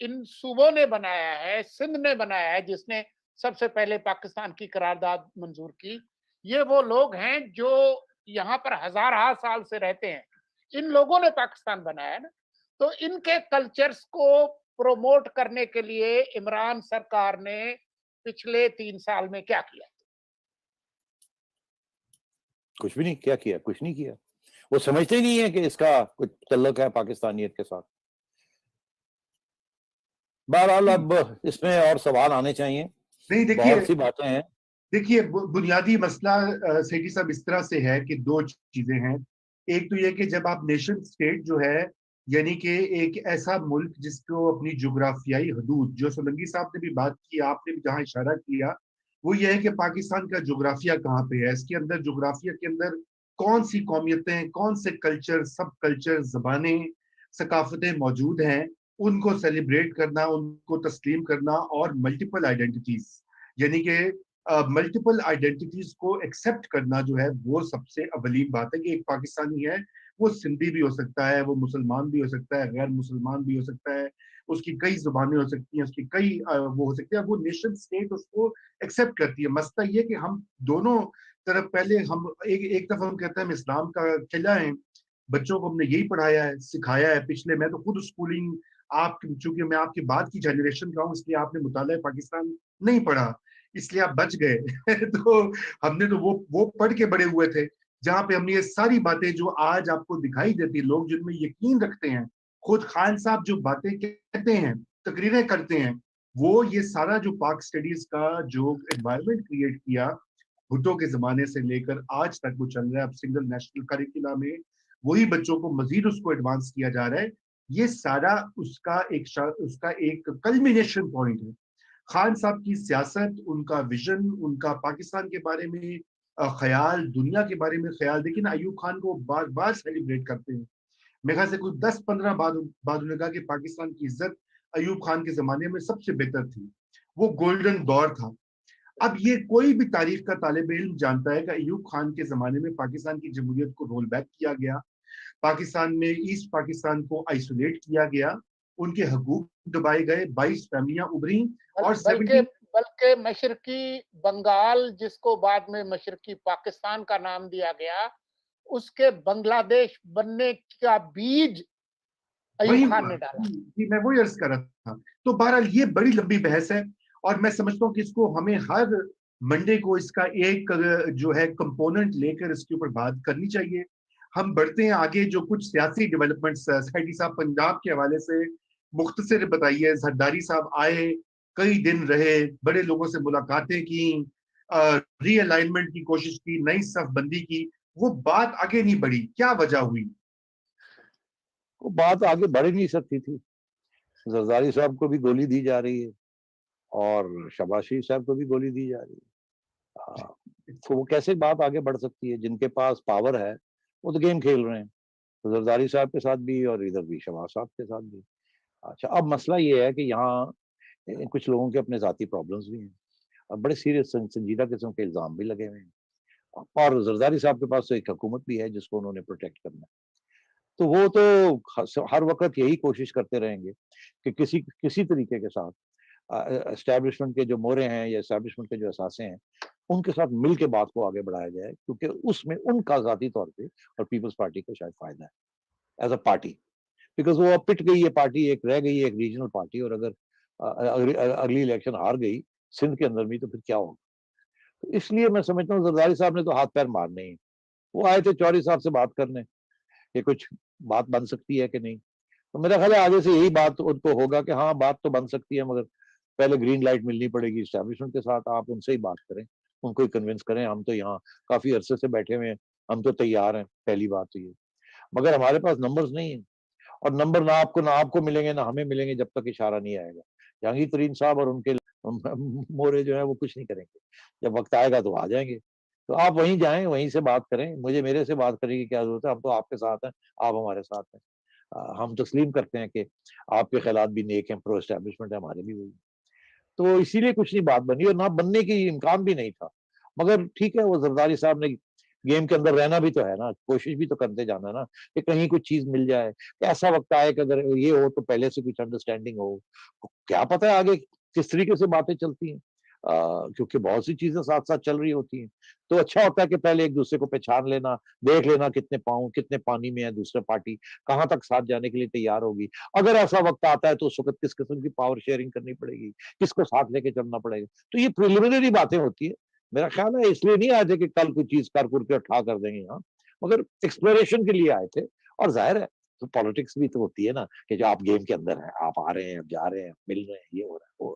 ان صوبوں نے بنایا ہے، سندھ نے بنایا ہے جس نے سب سے پہلے پاکستان کی قرارداد منظور کی. یہ وہ لوگ ہیں جو یہاں پر ہزارہ سال سے رہتے ہیں، ان لوگوں نے پاکستان بنایا ہے نا. تو ان کے کلچرز کو پروموٹ کرنے کے لیے عمران سرکار نے پچھلے 3 سال میں کیا کیا؟ کچھ بھی نہیں. کیا کیا؟ کچھ نہیں کیا. وہ سمجھتے ہی نہیں ہے کہ اس کا کچھ تعلق ہے پاکستانیت کے ساتھ. بہرحال اب اس میں اور سوال آنے چاہیے. نہیں دیکھیے، بہت سی باتیں ہیں. دیکھیے بنیادی مسئلہ سیٹھی صاحب اس طرح سے ہے کہ 2 چیزیں ہیں. ایک تو یہ کہ جب آپ نیشن اسٹیٹ جو ہے، یعنی کہ ایک ایسا ملک جس کو اپنی جغرافیائی حدود، جو سولنگی صاحب نے بھی بات کی، آپ نے بھی جہاں اشارہ کیا، وہ یہ ہے کہ پاکستان کا جغرافیہ کہاں پہ ہے، اس کے اندر جغرافیہ کے اندر کون سی قومیتیں، کون سے کلچر، سب کلچر، زبانیں، ثقافتیں موجود ہیں، ان کو سیلیبریٹ کرنا، ان کو تسلیم کرنا، اور ملٹیپل آئیڈینٹیٹیز، یعنی کہ ملٹیپل آئیڈینٹیٹیز کو ایکسیپٹ کرنا جو ہے، وہ سب سے اولین بات ہے کہ ایک پاکستانی ہے، وہ سندھی بھی ہو سکتا ہے، وہ مسلمان بھی ہو سکتا ہے، غیر مسلمان بھی ہو سکتا ہے، اس کی کئی زبانیں ہو سکتی ہیں، اس کی کئی وہ ہو سکتی ہے، وہ نیشن سٹیٹ اس کو ایکسیپٹ کرتی ہے. مسئلہ یہ کہ ہم دونوں طرف پہلے ہم ایک طرف ہم کہتے ہیں ہم اسلام کا قلعہ ہیں، بچوں کو ہم نے یہی پڑھایا ہے، سکھایا ہے. پچھلے میں تو خود اسکولنگ، چونکہ میں آپ کی بعد کی جنریشن کا ہوں، اس لیے آپ نے مطالعہ پاکستان نہیں پڑھا، اس لیے آپ بچ گئے. تو ہم نے تو وہ پڑھ کے بڑے ہوئے تھے، جہاں پہ ہم نے یہ ساری باتیں جو آج آپ کو دکھائی دیتی، لوگ جن میں یقین رکھتے ہیں، خود خان صاحب جو باتیں کہتے ہیں، تقریریں کرتے ہیں، وہ یہ سارا جو پاک اسٹڈیز کا جو انوائرمنٹ کریٹ کیا بھٹو کے زمانے سے لے کر آج تک وہ چل رہا ہے. اب سنگل نیشنل کریکولم میں وہی بچوں کو مزید اس کو ایڈوانس کیا جا رہا ہے. یہ سارا اس کا ایک کلمینیشن پوائنٹ ہے. خان صاحب کی سیاست، ان کا ویژن، ان کا پاکستان کے بارے میں خیال، دنیا کے بارے میں خیال، دیکھیں ایوب خان کو بار بار سیلیبریٹ کرتے ہیں. میرے خیال سے کوئی 10-15 بعد انہوں نے کہا کہ پاکستان کی عزت ایوب خان کے زمانے میں سب سے بہتر تھی، وہ گولڈن دور تھا. اب یہ کوئی بھی تاریخ کا طالب علم جانتا ہے کہ ایوب خان کے زمانے میں پاکستان کی جمہوریت کو رول بیک کیا گیا، پاکستان میں ایسٹ پاکستان کو آئسولیٹ کیا گیا، ان کے حقوق دبائے گئے، 22 فیملیاں ابھری، اور بلکہ مشرقی بنگال، جس کو بعد میں مشرقی پاکستان کا نام دیا گیا، اس کے بنگلہ دیش بننے کا بیج ایوب خان نے ڈالا. جی میں وہی عرض کر رہا تھا. تو بہرحال یہ بڑی لمبی بحث ہے، اور میں سمجھتا ہوں کہ اس کو ہمیں ہر منڈے کو اس کا ایک جو ہے کمپوننٹ لے کر اس کے اوپر بات کرنی چاہیے. ہم بڑھتے ہیں آگے. جو کچھ سیاسی ڈیولپمنٹس سیٹھی صاحب پنجاب کے حوالے سے مختصر بتائیے. زرداری صاحب آئے، کئی دن رہے، بڑے لوگوں سے ملاقاتیں کی، ری الائنمنٹ کی کوشش کی، نئی صف بندی کی، وہ بات آگے نہیں بڑھی. کیا وجہ ہوئی؟ وہ بات آگے بڑھ نہیں سکتی تھی. زرداری صاحب کو بھی گولی دی جا رہی ہے اور شہباز شریف صاحب کو بھی گولی دی جا رہی ہے. تو وہ کیسے بات آگے بڑھ سکتی ہے؟ جن کے پاس پاور ہے وہ تو گیم کھیل رہے ہیں، زرداری صاحب کے ساتھ بھی اور ادھر بھی شہباز صاحب کے ساتھ بھی. اچھا، اب مسئلہ یہ ہے کہ یہاں کچھ لوگوں کے اپنے ذاتی پرابلمز بھی ہیں، اور بڑے سیریس سنجیدہ قسم کے الزام بھی لگے ہوئے ہیں، اور زرداری صاحب کے پاس تو ایک حکومت بھی ہے جس کو انہوں نے پروٹیکٹ کرنا ہے. تو وہ تو ہر وقت یہی کوشش کرتے رہیں گے کہ کسی طریقے کے ساتھ اسٹیبلشمنٹ کے جو مورے ہیں یا اسٹیبلشمنٹ کے جو اثاثے ہیں ان کے ساتھ مل کے بات کو آگے بڑھایا جائے، کیونکہ اس میں ان کا ذاتی طور پہ اور پیپلز پارٹی کو شاید فائدہ ہے ایز اے پارٹی، بیکاز وہ اب پٹ گئی ہے پارٹی، ایک رہ گئی ہے ایک ریجنل پارٹی، اور اگر اگلی الیکشن ہار گئی سندھ کے اندر بھی تو پھر کیا ہوگا. تو اس لیے میں سمجھتا ہوں زرداری صاحب نے تو ہاتھ پیر مارنے ہی. وہ آئے تھے چوہدری صاحب سے بات کرنے کہ کچھ بات بن سکتی ہے کہ نہیں. تو میرا خیال ہے آگے سے یہی بات ان کو ہوگا کہ ہاں بات تو بن سکتی ہے، مگر پہلے گرین لائٹ ملنی پڑے گی اسٹیبلشمنٹ کے ساتھ, آپ ان سے ہی بات کریں, ان کو ہی کنونس کریں. ہم تو یہاں کافی عرصے سے بیٹھے ہوئے ہیں, ہم تو تیار ہیں, پہلی بات تو یہ. مگر ہمارے پاس نمبرز نہیں ہیں, اور نمبر نہ آپ کو ملیں گے نہ ہمیں ملیں گے جب تک اشارہ نہیں آئے گا. جہانگیر ترین صاحب اور ان کے مورے جو ہے وہ کچھ نہیں کریں گے. جب وقت آئے گا تو آ جائیں گے. تو آپ وہیں جائیں, وہیں سے بات کریں. میرے سے بات کرنے کی کیا ضرورت ہے, ہم تو آپ کے ساتھ ہیں, آپ ہمارے ساتھ ہیں. ہم تسلیم کرتے ہیں کہ آپ کے خیالات بھی نیک ہیں, پرو اسٹیبلشمنٹ ہے, ہمارے بھی وہی. تو اسی لیے کچھ نہیں بات بنی, اور نہ بننے کی امکان بھی نہیں تھا. مگر ٹھیک ہے, وہ زرداری صاحب نے گیم کے اندر رہنا بھی تو ہے نا, کوشش بھی تو کرتے جانا نا کہ کہیں کچھ چیز مل جائے, کہ ایسا وقت آئے کہ اگر یہ ہو تو پہلے سے کچھ انڈرسٹینڈنگ ہو. کیا پتہ ہے آگے کس طریقے سے باتیں چلتی ہیں, کیونکہ بہت سی چیزیں ساتھ ساتھ چل رہی ہوتی ہیں. تو اچھا ہوتا ہے کہ پہلے ایک دوسرے کو پہچان لینا, دیکھ لینا کتنے پاؤں کتنے پانی میں ہے دوسرے پارٹی, کہاں تک ساتھ جانے کے لیے تیار ہوگی. اگر ایسا وقت آتا ہے تو اس وقت کس قسم کی پاور شیئرنگ کرنی پڑے گی, کس کو ساتھ لے کے چلنا پڑے گا. تو یہ پریلیمنری باتیں ہوتی ہیں. میرا خیال ہے اس لیے نہیں آئے تھے کہ کل کوئی چیز کر کے اٹھا کر دیں گے یہاں, مگر ایکسپلوریشن کے لیے آئے تھے. اور ظاہر ہے تو پالیٹکس بھی تو ہوتی ہے نا, کہ جو آپ گیم کے اندر ہیں, آپ آ رہے ہیں, آپ جا رہے ہیں, مل رہے ہیں, یہ ہو رہا ہے, وہ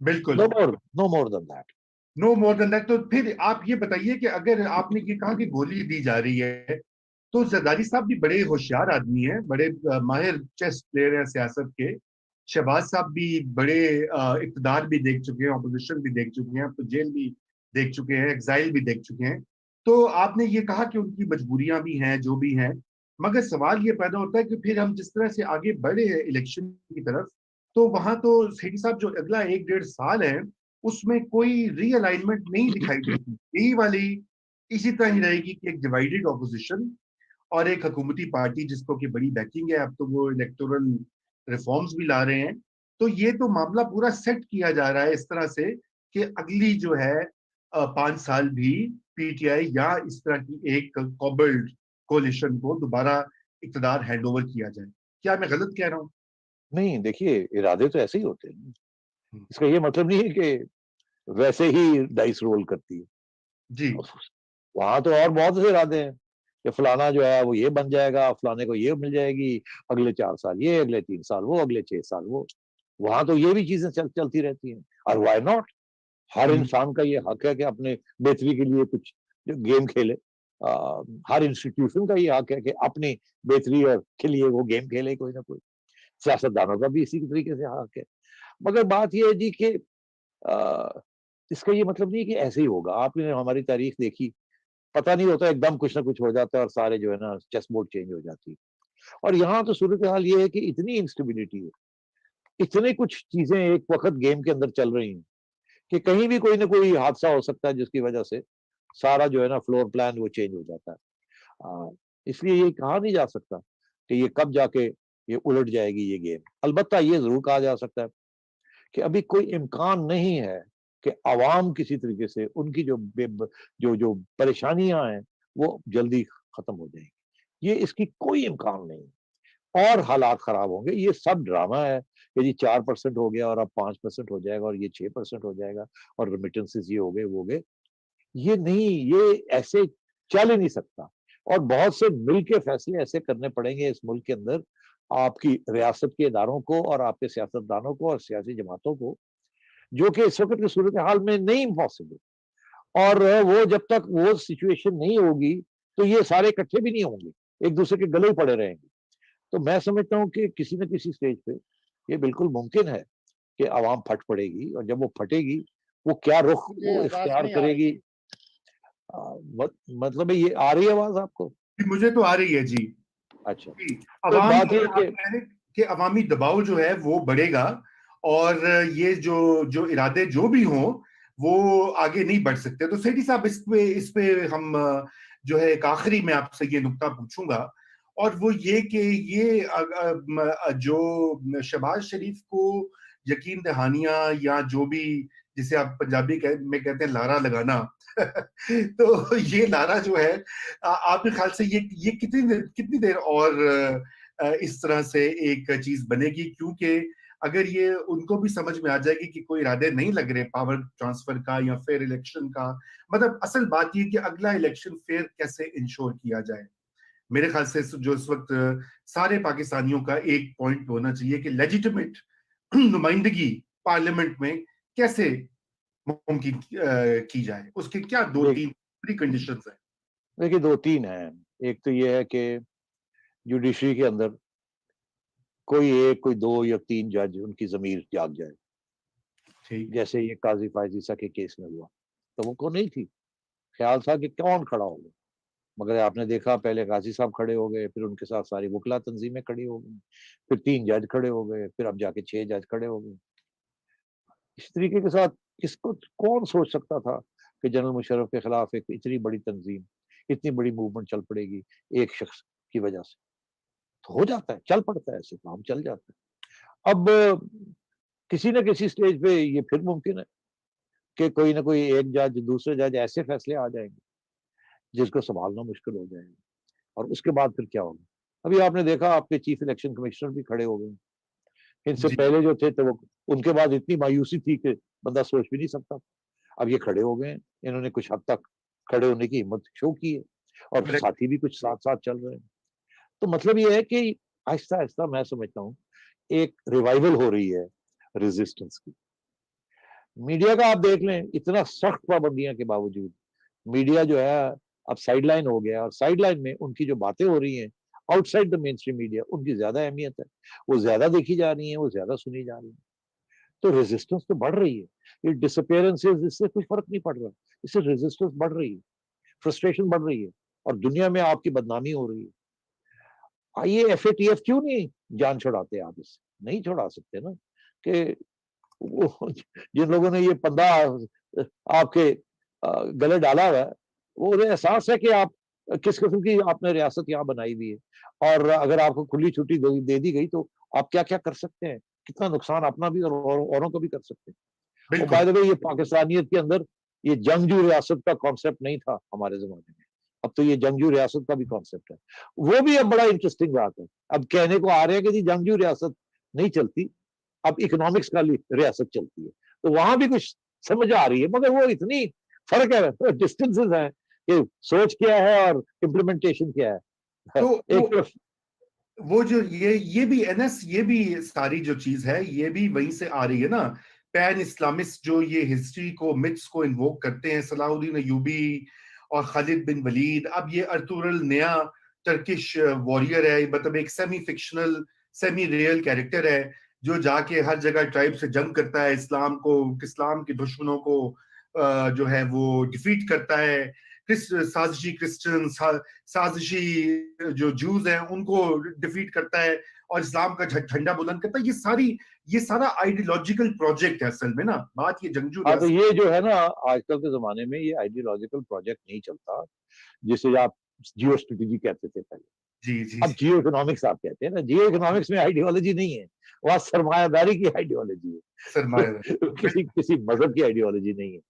بالکل نو مور دین that. Know more then that. تو پھر آپ یہ بتائیے کہ اگر آپ نے یہ کہا کہ گولی دی جا رہی ہے, تو زرداری صاحب بھی بڑے ہوشیار آدمی ہیں, بڑے ماہر چیس پلیئر ہیں سیاست کے. شہباز صاحب بھی بڑے اقتدار بھی دیکھ چکے ہیں, اپوزیشن بھی دیکھ چکے ہیں, تو جیل بھی دیکھ چکے ہیں, ایگزائل بھی دیکھ چکے ہیں. تو آپ نے یہ کہا کہ ان کی مجبوریاں بھی ہیں, جو بھی ہیں. مگر سوال یہ پیدا ہوتا ہے کہ پھر ہم جس طرح سے آگے بڑھے ہیں الیکشن کی طرف, تو وہاں تو سیٹھی صاحب جو اگلا 1-1.5 سال ہے اس میں کوئی ری الائنمنٹ نہیں دکھائی دیتی. یہی والی اسی طرح ہی رہے گی کہ ایک ڈیوائیڈڈ اپوزیشن اور ایک حکومتی پارٹی جس کو کہ بڑی بیکنگ ہے. اب تو وہ الیکٹورل ریفارمز بھی لا رہے ہیں. تو یہ تو معاملہ پورا سیٹ کیا جا رہا ہے اس طرح سے کہ اگلی جو ہے 5 سال بھی پی ٹی آئی یا اس طرح کی ایک کوبلڈ کولیشن کو دوبارہ اقتدار ہینڈ اوور کیا جائے. کیا میں غلط کہہ رہا ہوں؟ نہیں, دیکھیے ارادے تو ایسے ہی ہوتے ہیں. اس کا یہ مطلب نہیں ہے کہ ویسے ہی ڈائس رول کرتی ہے. جی وہاں تو اور بہت سے ارادے ہیں کہ فلانا جو ہے وہ یہ بن جائے گا, فلانے کو یہ مل جائے گی, اگلے 4 سال یہ, اگلے 3 سال وہ, اگلے 6 سال وہ. وہاں تو یہ بھی چیزیں چلتی رہتی ہیں. اور وائی ناٹ, ہر انسان کا یہ حق ہے کہ اپنے بہتری کے لیے کچھ گیم کھیلے. ہر انسٹیٹیوشن کا یہ حق ہے کہ اپنی بہتری کے لیے وہ گیم کھیلے کوئی نہ کوئی. سیاستدانوں کا بھی اسی طریقے سے حق ہے. مگر بات یہ ہے جی کہ اس کا یہ مطلب نہیں کہ ایسے ہی ہوگا. آپ نے ہماری تاریخ دیکھی, پتہ نہیں ہوتا, ایک دم کچھ نہ کچھ ہو جاتا ہے اور سارے جو ہے نا چیس بورڈ چینج ہو جاتی ہے. اور یہاں تو صورتحال یہ ہے کہ اتنی انسٹیبلٹی ہے, اتنے کچھ چیزیں ایک وقت گیم کے اندر چل رہی ہیں کہ کہیں بھی کوئی نہ کوئی حادثہ ہو سکتا ہے جس کی وجہ سے سارا جو ہے نا فلور پلان وہ چینج ہو جاتا ہے. اس لیے یہ کہا نہیں جا سکتا کہ یہ کب جا کے یہ الٹ جائے گی یہ گیم. البتہ یہ ضرور کہا جا سکتا ہے کہ ابھی کوئی امکان نہیں ہے کہ عوام کسی طریقے سے ان کی جو پریشانیاں ہیں وہ جلدی ختم ہو جائیں گی. یہ اس کی کوئی امکان نہیں. اور حالات خراب ہوں گے. یہ سب ڈرامہ ہے کہ جی 4% ہو گیا اور اب 5% ہو جائے گا اور یہ 6% ہو جائے گا اور ریمیٹنسز یہ ہو گئے وہ گئے. یہ نہیں, یہ ایسے چل ہی نہیں سکتا. اور بہت سے مل کے فیصلے ایسے کرنے پڑیں گے اس ملک کے اندر, آپ کی ریاست کے اداروں کو اور آپ کے سیاستدانوں کو اور سیاسی جماعتوں کو, جو کہ اس وقت کی صورتحال میں نہیں پاسبل. اور وہ جب تک وہ سچویشن نہیں ہوگی تو یہ سارے اکٹھے بھی نہیں ہوں گے, ایک دوسرے کے گلے پڑے رہیں گے. تو میں سمجھتا ہوں کہ کسی نہ کسی سٹیج پہ یہ بالکل ممکن ہے کہ عوام پھٹ پڑے گی, اور جب وہ پھٹے گی وہ کیا رخ وہ اختیار کرے گی. مطلب یہ آ رہی ہے آواز آپ کو؟ مجھے تو آ رہی ہے جی. اچھا, تو عوام بات یہ کہ عوامی دباؤ جو ہے وہ بڑھے گا, اور یہ جو ارادے جو بھی ہوں وہ آگے نہیں بڑھ سکتے. تو سیٹھی صاحب اس پہ ہم جو ہے ایک آخری میں آپ سے یہ نکتہ پوچھوں گا, اور وہ یہ کہ یہ جو شہباز شریف کو یقین دہانیاں یا جو بھی جسے آپ پنجابی میں کہتے ہیں لارا لگانا, تو یہ لارا جو ہے آپ کے خیال سے یہ کتنی دیر اور اس طرح سے ایک چیز بنے گی؟ کیونکہ اگر یہ ان کو بھی سمجھ میں آ جائے گی کہ کوئی ارادے نہیں لگ رہے پاور ٹرانسفر کا یا فیئر الیکشن کا, مطلب اصل بات یہ کہ اگلا الیکشن فیئر کیسے انشور کیا جائے. میرے خیال سے جو اس وقت سارے پاکستانیوں کا ایک پوائنٹ ہونا چاہیے کہ لیجیٹمیٹ نمائندگی پارلیمنٹ میں کیسے ممکن کی جائے؟ اس کے کیا 2-3 پری کنڈیشنز ہیں؟ دیکھیے 2-3 ہیں. ایک تو یہ ہے کہ جوڈیشری کے اندر کوئی 1 کوئی 2 یا 3 جج ان کی ضمیر جاگ جائے. جیسے یہ قاضی فائز عیسیٰ کے کیس میں ہوا, توقع نہیں تھی, خیال تھا کہ کون کھڑا ہوگا, مگر آپ نے دیکھا پہلے قاضی صاحب کھڑے ہو گئے, پھر ان کے ساتھ ساری وکلا تنظیمیں کھڑی ہو گئی, پھر 3 جج کھڑے ہو گئے, پھر اب جا کے 6 جج کھڑے ہو گئے. اس طریقے کے ساتھ اس کو کون سوچ سکتا تھا کہ جنرل مشرف کے خلاف ایک اتنی بڑی تنظیم, اتنی بڑی موومنٹ چل پڑے گی ایک شخص کی وجہ سے. تو ہو جاتا ہے, چل پڑتا ہے, ایسے کام چل جاتا ہے. اب کسی نہ کسی سٹیج پہ یہ پھر ممکن ہے کہ کوئی نہ کوئی ایک جج, دوسرے جج ایسے فیصلے آ جائیں گے جس کو سنبھالنا مشکل ہو جائے گا. اور اس کے بعد پھر کیا ہوگا؟ ابھی آپ نے دیکھا آپ کے چیف الیکشن کمشنر بھی کھڑے ہو گئے. ان سے پہلے جو تھے تو ان کے بعد اتنی مایوسی تھی کہ بندہ سوچ بھی نہیں سکتا. اب یہ کھڑے ہو گئے, انہوں نے کچھ حد تک کھڑے ہونے کی ہمت شو کی ہے, اور ساتھی بھی کچھ ساتھ ساتھ چل رہے ہیں. تو مطلب یہ ہے کہ آہستہ آہستہ میں سمجھتا ہوں ایک ریوائول ہو رہی ہے ریزسٹنس کی. میڈیا کا آپ دیکھ لیں, اتنا سخت پابندیاں کے باوجود میڈیا جو ہے اب سائیڈ لائن ہو گیا, اور سائیڈ لائن میں ان کی جو باتیں ہو رہی ہیں outside the mainstream media, ان کی زیادہ اہمیت ہے, وہ زیادہ دیکھی جا رہی ہیں, وہ زیادہ سنی جا رہی ہیں. تو ریزسٹنس تو بڑھ رہی ہے. یہ ڈس اپیئرنسز, اس سے کوئی فرق نہیں پڑ رہا, اس سے ریزسٹنس بڑھ رہی ہے, فرسٹریشن بڑھ رہی ہے, اور دنیا میں آپ کی بدنامی ہو رہی ہے. آئیے FATF کیوں نہیں جان چھڑاتے آپ؟ اس سے نہیں چھڑا سکتے نا, کہ وہ جن لوگوں نے یہ پندہ آپ کے گلے ڈالا ہوا ہے, وہ انہیں احساس ہے کہ آپ کس قسم کی آپ نے ریاست یہاں بنائی ہوئی ہے, اور اگر آپ کو کھلی چھٹی دے دی گئی تو آپ کیا کیا کر سکتے ہیں, کتنا نقصان اپنا بھی اور اوروں کو بھی کر سکتے ہیں. اور بائی دا وے یہ پاکستانیت کے اندر یہ جنگجو ریاست کا کانسیپٹ نہیں تھا ہمارے زمانے میں, اب تو یہ جنگجو ریاست کا بھی کانسیپٹ ہے. وہ بھی اب بڑا انٹرسٹنگ بات ہے. اب کہنے کو آ رہے ہیں کہ جی جنگجو ریاست نہیں چلتی, اب اکنامکس کا ریاست چلتی ہے. تو وہاں بھی کچھ سمجھ آ رہی ہے, مگر وہ اتنی فرق ہے, ڈسٹینسز ہیں کہ سوچ کیا ہے اور امپلیمنٹیشن کیا ہے. تو وہ جو یہ بھی NS, یہ بھی ساری جو چیز ہے یہ بھی وہیں سے آ رہی ہے نا. پین اسلامسٹ جو یہ ہسٹری کو, متس کو انووک کرتے ہیں, صلاح الدین ایوبی اور خالد بن ولید. اب یہ ارطغرل نیا ٹرکش واریر ہے, مطلب ایک semi fictional semi real character ہے جو جا کے ہر جگہ ٹرائب سے جنگ کرتا ہے, اسلام کے دشمنوں کو جو ہے وہ ڈیفیٹ کرتا ہے, سازشی کرسچن, سازشی جو جوز ہیں ان کو ڈیفیٹ کرتا ہے, اور اسلام کا جھنڈا بلند کرتا ہے. یہ سارا آئیڈیولوجیکل پروجیکٹ ہے اصل میں نا. بات یہ جنگجو تو یہ جو ہے نا آج کل کے زمانے میں یہ آئیڈیولوجیکل پروجیکٹ نہیں چلتا, جسے آپ جیو اسٹریٹجی کہتے تھے پہلے. جی اب جیو اکنامکس آپ کہتے ہیں نا, جیو اکنامکس میں آئیڈیولوجی نہیں ہے, وہاں سرمایہ داری کی آئیڈیولوجی ہے, سرمایہ کسی مذہب کی آئیڈیولوجی نہیں ہے.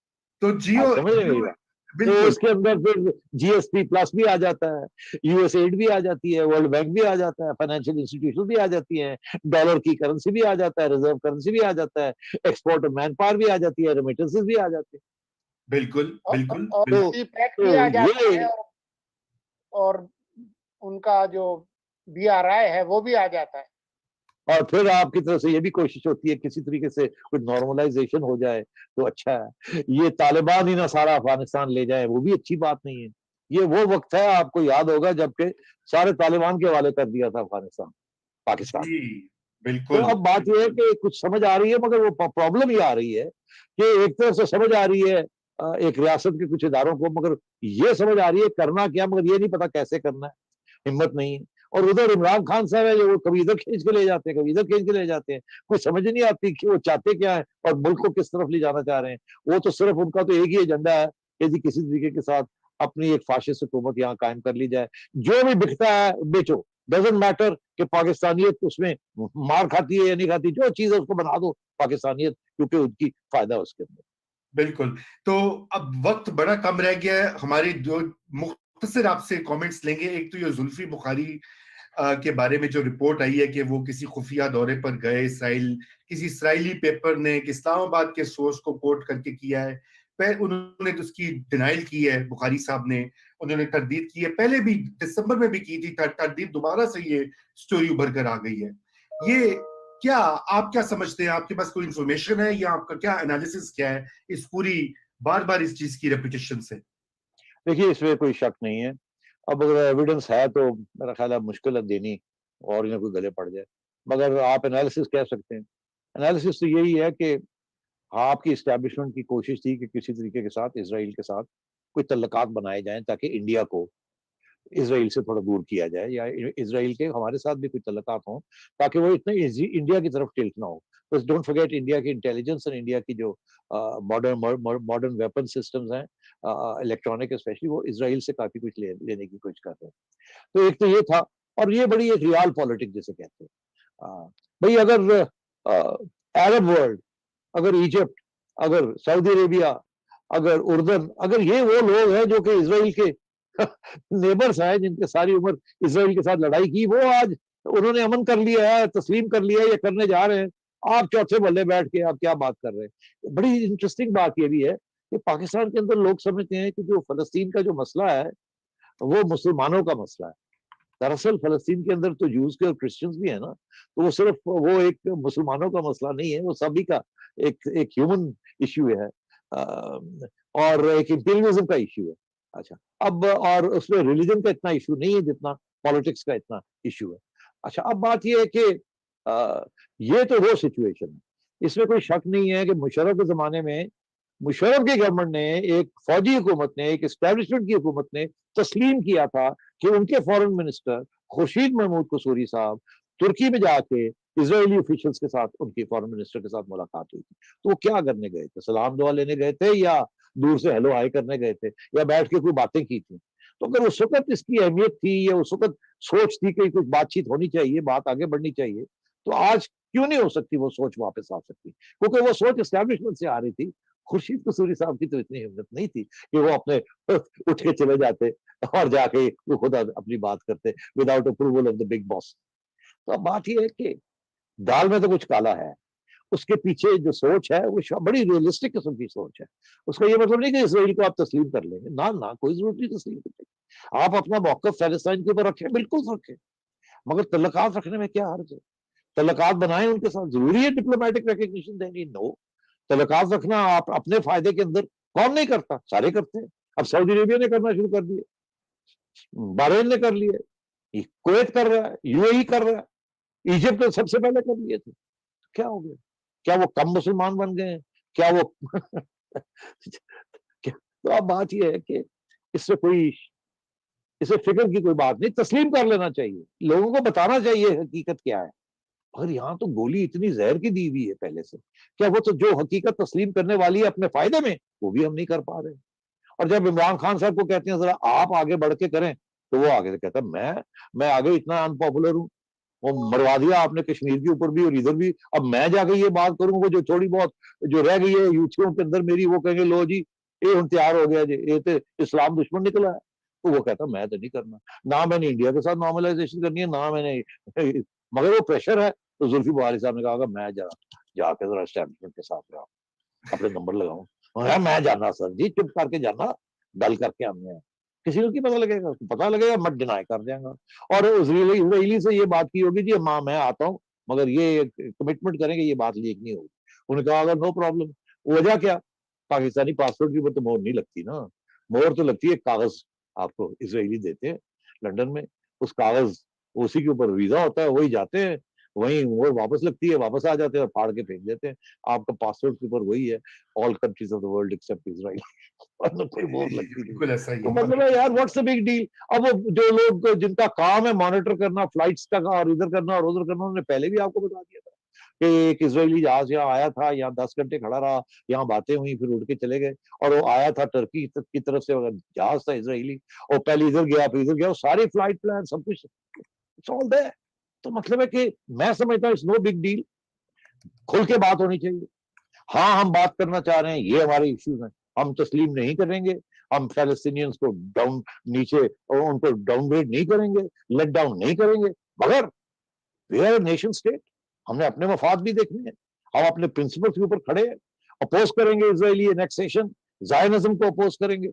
تو جیو سمجھ رہے ہیں, تو اس کے اندر پھر GSP+ بھی آ جاتا ہے, USAID بھی آ جاتی ہے, ورلڈ بینک بھی آ جاتا ہے, فائنینشیل انسٹیٹیوشن بھی آ جاتی ہیں, ڈالر کی کرنسی بھی آ جاتا ہے, ریزرو کرنسی بھی آ جاتا ہے, ایکسپورٹ مین پاور بھی آ جاتی ہے, ریمیٹنسز بھی آ جاتے ہیں. بالکل بالکل. بھی آ جاتا ہے, اور ان کا جو BRI ہے وہ بھی آ جاتا ہے. اور پھر آپ کی طرف سے یہ بھی کوشش ہوتی ہے کسی طریقے سے کوئی نارملائزیشن ہو جائے تو اچھا ہے. یہ طالبان ہی نہ سارا افغانستان لے جائے, وہ بھی اچھی بات نہیں ہے. یہ وہ وقت ہے, آپ کو یاد ہوگا, جب کہ سارے طالبان کے حوالے کر دیا تھا افغانستان پاکستان. بالکل. تو اب بات یہ ہے کہ کچھ سمجھ آ رہی ہے, مگر وہ پرابلم یہ آ رہی ہے کہ ایک طرف سے سمجھ آ رہی ہے ایک ریاست کے کچھ اداروں کو, مگر یہ سمجھ آ رہی ہے کرنا کیا, مگر یہ نہیں پتا کیسے کرنا ہے, ہمت نہیں ہے. اور ادھر عمران خان صاحب ہے جو وہ کبھی ادھر کھینچ کے لے جاتے ہیں, کبھی ادھر کھینچ کے لے جاتے ہیں, کوئی سمجھ نہیں آتی کہ وہ چاہتے کیا ہے اور ملک کو کس طرف لے جانا چاہ رہے ہیں. وہ تو صرف ان کا تو ایک ہی ایجنڈا ہے کہ جی کسی طریقے کے ساتھ اپنی ایک فاشسٹ حکومت یہاں قائم کر لی جائے, جو بھی بکتا ہے بیچو, ڈزنٹ میٹر کہ پاکستانیت اس میں مار کھاتی ہے یا نہیں کھاتی, جو چیز ہے اس کو بنا دو پاکستانیت, کیونکہ ان کی فائدہ ہے اس کے اندر. بالکل. تو اب وقت بڑا کم رہ گیا ہے, ہماری جو مختصر آپ سے کامنٹس لیں گے. ایک تو یہ زلفی بخاری کے بارے میں جو رپورٹ آئی ہے کہ وہ کسی خفیہ دورے پر گئے اسرائیل, کسی اسرائیلی پیپر نے اسلام آباد کے سورس کو کوٹ کر کے کیا ہے, انہوں نے اس کی ڈینائل کی ہے, بخاری صاحب نے انہوں نے تردید کی ہے, پہلے بھی دسمبر میں بھی کی تھی تردید, دوبارہ سے یہ سٹوری ابھر کر آ گئی ہے. یہ کیا آپ کیا سمجھتے ہیں؟ آپ کے پاس کوئی انفارمیشن ہے یا آپ کا کیا انالیسس کیا ہے اس پوری بار بار اس چیز کی ریپیٹیشن سے؟ دیکھیے اس میں کوئی شک نہیں ہے. اب اگر ایویڈنس ہے تو میرا خیال ہے مشکل ہے دینی اور انہیں کوئی گلے پڑ جائے. مگر آپ انالیسس کہہ سکتے ہیں. انالیسس تو یہی ہے کہ آپ کی اسٹیبلشمنٹ کی کوشش تھی کہ کسی طریقے کے ساتھ اسرائیل کے ساتھ کوئی تعلقات بنائے جائیں تاکہ انڈیا کو اسرائیل سے تھوڑا دور کیا جائے, یا اسرائیل کے ہمارے ساتھ بھی کوئی تعلقات ہوں تاکہ وہ اتنا ایزی انڈیا کی طرف ٹلٹ نہ ہو. بس ڈونٹ فرگیٹ انڈیا کی انٹیلیجنس اور انڈیا کی جو ماڈرن ویپن سسٹمز ہیں الیکٹرانک اسپیشلی, وہ اسرائیل سے کافی کچھ لینے کی کوشش کر رہے ہیں. تو ایک تو یہ تھا, اور یہ بڑی ایک ریال پالیٹک جسے کہتے ہیں. بھائی اگر عرب ورلڈ, اگر ایجپٹ, اگر سعودی عربیہ, اگر اردن, اگر یہ وہ لوگ ہیں جو کہ اسرائیل کے نیبرز ہیں جن کے ساری عمر اسرائیل کے ساتھ لڑائی کی, وہ آج انہوں نے امن کر لیا ہے, تسلیم کر لیا ہے, یا کرنے جا رہے ہیں, آپ چوتھے بلے بیٹھ کے آپ کیا بات کر رہے ہیں. بڑی انٹرسٹنگ بات یہ بھی ہے کہ پاکستان کے اندر لوگ سمجھتے ہیں کہ جو فلسطین کا جو مسئلہ ہے وہ مسلمانوں کا مسئلہ ہے. دراصل فلسطین کے اندر تو جوز کے اور کرسچنز بھی ہیں نا, تو وہ صرف وہ ایک مسلمانوں کا مسئلہ نہیں ہے, وہ سبھی کا ایک ہیومن ایشو ہے, اور ایک امپیریلزم کا ایشو ہے. اچھا اب, اور اس میں ریلیجن کا اتنا ایشو نہیں ہے جتنا پالیٹکس کا اتنا ایشو ہے. اچھا اب بات یہ ہے کہ یہ تو وہ سچویشن ہے, اس میں کوئی شک نہیں ہے کہ مشرف کے زمانے میں مشرف کی گورنمنٹ نے, ایک فوجی حکومت نے, ایک اسٹیبلشمنٹ کی حکومت نے تسلیم کیا تھا کہ ان کے فورن منسٹر خورشید محمود قصوری صاحب ترکی میں جا کے اسرائیلی آفیشلز کے ساتھ, ان کے فورن منسٹر کے ساتھ ملاقات ہوئی تھی. تو وہ کیا کرنے گئے تھے؟ سلام دعا لینے گئے تھے, یا دور سے ہیلو ہائی کرنے گئے تھے, یا بیٹھ کے کوئی باتیں کی تھی؟ تو اگر اس وقت اس کی اہمیت تھی, یا اس وقت سوچ تھی کہ کچھ بات چیت ہونی چاہیے, بات آگے بڑھنی چاہیے, تو آج کیوں نہیں ہو سکتی وہ سوچ واپس آ سکتی؟ کیونکہ وہ سوچ اسٹیبلشمنٹ سے آ رہی تھی. خورشید قصوری صاحب کی تو اتنی ہمت نہیں تھی کہ وہ اپنے اٹھ کے چلے جاتے اور جا کے وہ خود اپنی بات کرتے without approval of the big boss. تو اب بات یہ ہے کہ دال میں تو کچھ کالا ہے, اس کے پیچھے جو سوچ ہے وہ بڑی ریئلسٹک قسم کی سوچ ہے. اس کا یہ مطلب نہیں کہ اسرائیل کو آپ تسلیم کر لیں گے, نہ کوئی ضرورت نہیں تسلیم کرنے کی. آپ اپنا موقف فلسطین کے اوپر رکھیں, بالکل رکھیں, مگر تعلقات رکھنے میں کیا حرج ہے؟ تعلقات بنائیں ان کے ساتھ, ضروری ہے ڈپلومیٹک ریکگنیشن دینی؟ نو. تعلقات رکھنا آپ اپنے فائدے کے اندر, کون نہیں کرتا؟ سارے کرتے ہیں. اب سعودی عربیہ نے کرنا شروع کر دیے, بحرین نے کر لیے, کویت کر رہا ہے, یو اے ای کر رہا ہے, ایجپٹ نے سب سے پہلے کر لیے تھے. کیا ہو گیا؟ کیا وہ کم مسلمان بن گئے ہیں؟ کیا وہ تو اب بات یہ ہے کہ اس سے فکر کی کوئی بات نہیں, تسلیم کر لینا چاہیے, لوگوں کو بتانا چاہیے حقیقت کیا ہے. اور یہاں تو گولی اتنی زہر کی دی ہوئی ہے پہلے سے, کیا وہ تو جو حقیقت تسلیم کرنے والی ہے اپنے فائدے میں, وہ بھی ہم نہیں کر پا رہے. اور جب عمران خان صاحب کو کہتے ہیں ذرا آپ آگے بڑھ کے کریں, تو وہ آگے سے کہتا ہے میں آگے اتنا ان پاپولر ہوں, وہ مروا دیا آپ نے کشمیر کے اوپر بھی اور ادھر بھی, اب میں جا کے یہ بات کروں گا جو تھوڑی بہت جو رہ گئی ہے یوتھیوں کے اندر میری, وہ کہیں گے لو جی یہ تیار ہو گیا جی, یہ تو اسلام دشمن نکلا ہے. تو وہ کہتا میں تو نہیں کرنا, نہ میں نے انڈیا کے ساتھ نارملائزیشن کرنی ہے, نہ میں نے, مگر وہ پریشر ہے. تو زلفی بخاری صاحب نے کہا میں جا کے ذرا اسٹیبلشمنٹ کے ساتھ رہا, اپنے نمبر لگاؤں, میں جانا سر جی, چپ کر کے جانا, ڈل کر کے ہم نے, کسی کو کی پتہ لگے گا, پتہ لگے گا مت ڈینائی کر دیں گا. اور اسرائیلی سے یہ بات کی ہوگی جی میں آتا ہوں, مگر یہ کمٹمنٹ کریں گے یہ بات لیک نہیں ہوگی. انہوں نے کہا اگر نو پرابلم. وجہ کیا؟ پاکستانی پاسپورٹ کے اوپر تو مہر نہیں لگتی نا, مہر تو لگتی ہے کاغذ آپ کو اسرائیلی دیتے ہیں لنڈن میں, اس کاغذ اسی کے اوپر ویزا ہوتا ہے, وہی جاتے ہیں, وہیں وہ واپس لگتی ہے, واپس آ جاتے ہیں اور پھاڑ کے پھینک دیتے ہیں. آپ کا پاسپورٹ کے اوپر وہی ہے, all countries of the world except Israel, کوئی مہر لگتی نہیں. بالکل ایسا ہی تو ہے. مطلب ہے یار واٹس اے بگ ڈیل. اب وہ جو لوگ جن کا کام ہے مانیٹر کرنا فلائٹس کا اور ادھر کرنا اور ادھر کرنا, انہوں نے پہلے بھی آپ کو بتا دیا تھا کہ ایک اسرائیلی جہاز یہاں آیا تھا, یہاں 10 گھنٹے کھڑا رہا, یہاں باتیں ہوئی, پھر اڑ کے چلے گئے, اور وہ آیا تھا ٹرکی کی طرف سے جہاز تھا اسرائیلی, اور پہلے ادھر گیا پھر ادھر گیا, ساری فلائٹ پلان سب کچھ سالو ہے. تو مطلب ہے کہ میں سمجھتا ہوں اٹس نو بگ ڈیل, کھل کے بات ہونی چاہیے. ہاں ہم بات کرنا چاہ رہے ہیں, یہ ہمارے ایشوز ہیں, ہم تسلیم نہیں کریں گے, ہم فلسطینیئنس کو نیچے ان کو ڈاؤن گریڈ نہیں کریں گے, لیٹ ڈاؤن نہیں کریں گے, مگر وی آر نیشن اسٹیٹ, ہم نے اپنے مفاد بھی دیکھنے ہیں, ہم اپنے پرنسپل کے اوپر کھڑے ہیں, اپوز کریں گے اسرائیلی انیکسیشن, زائنزم کو اپوز کریں گے,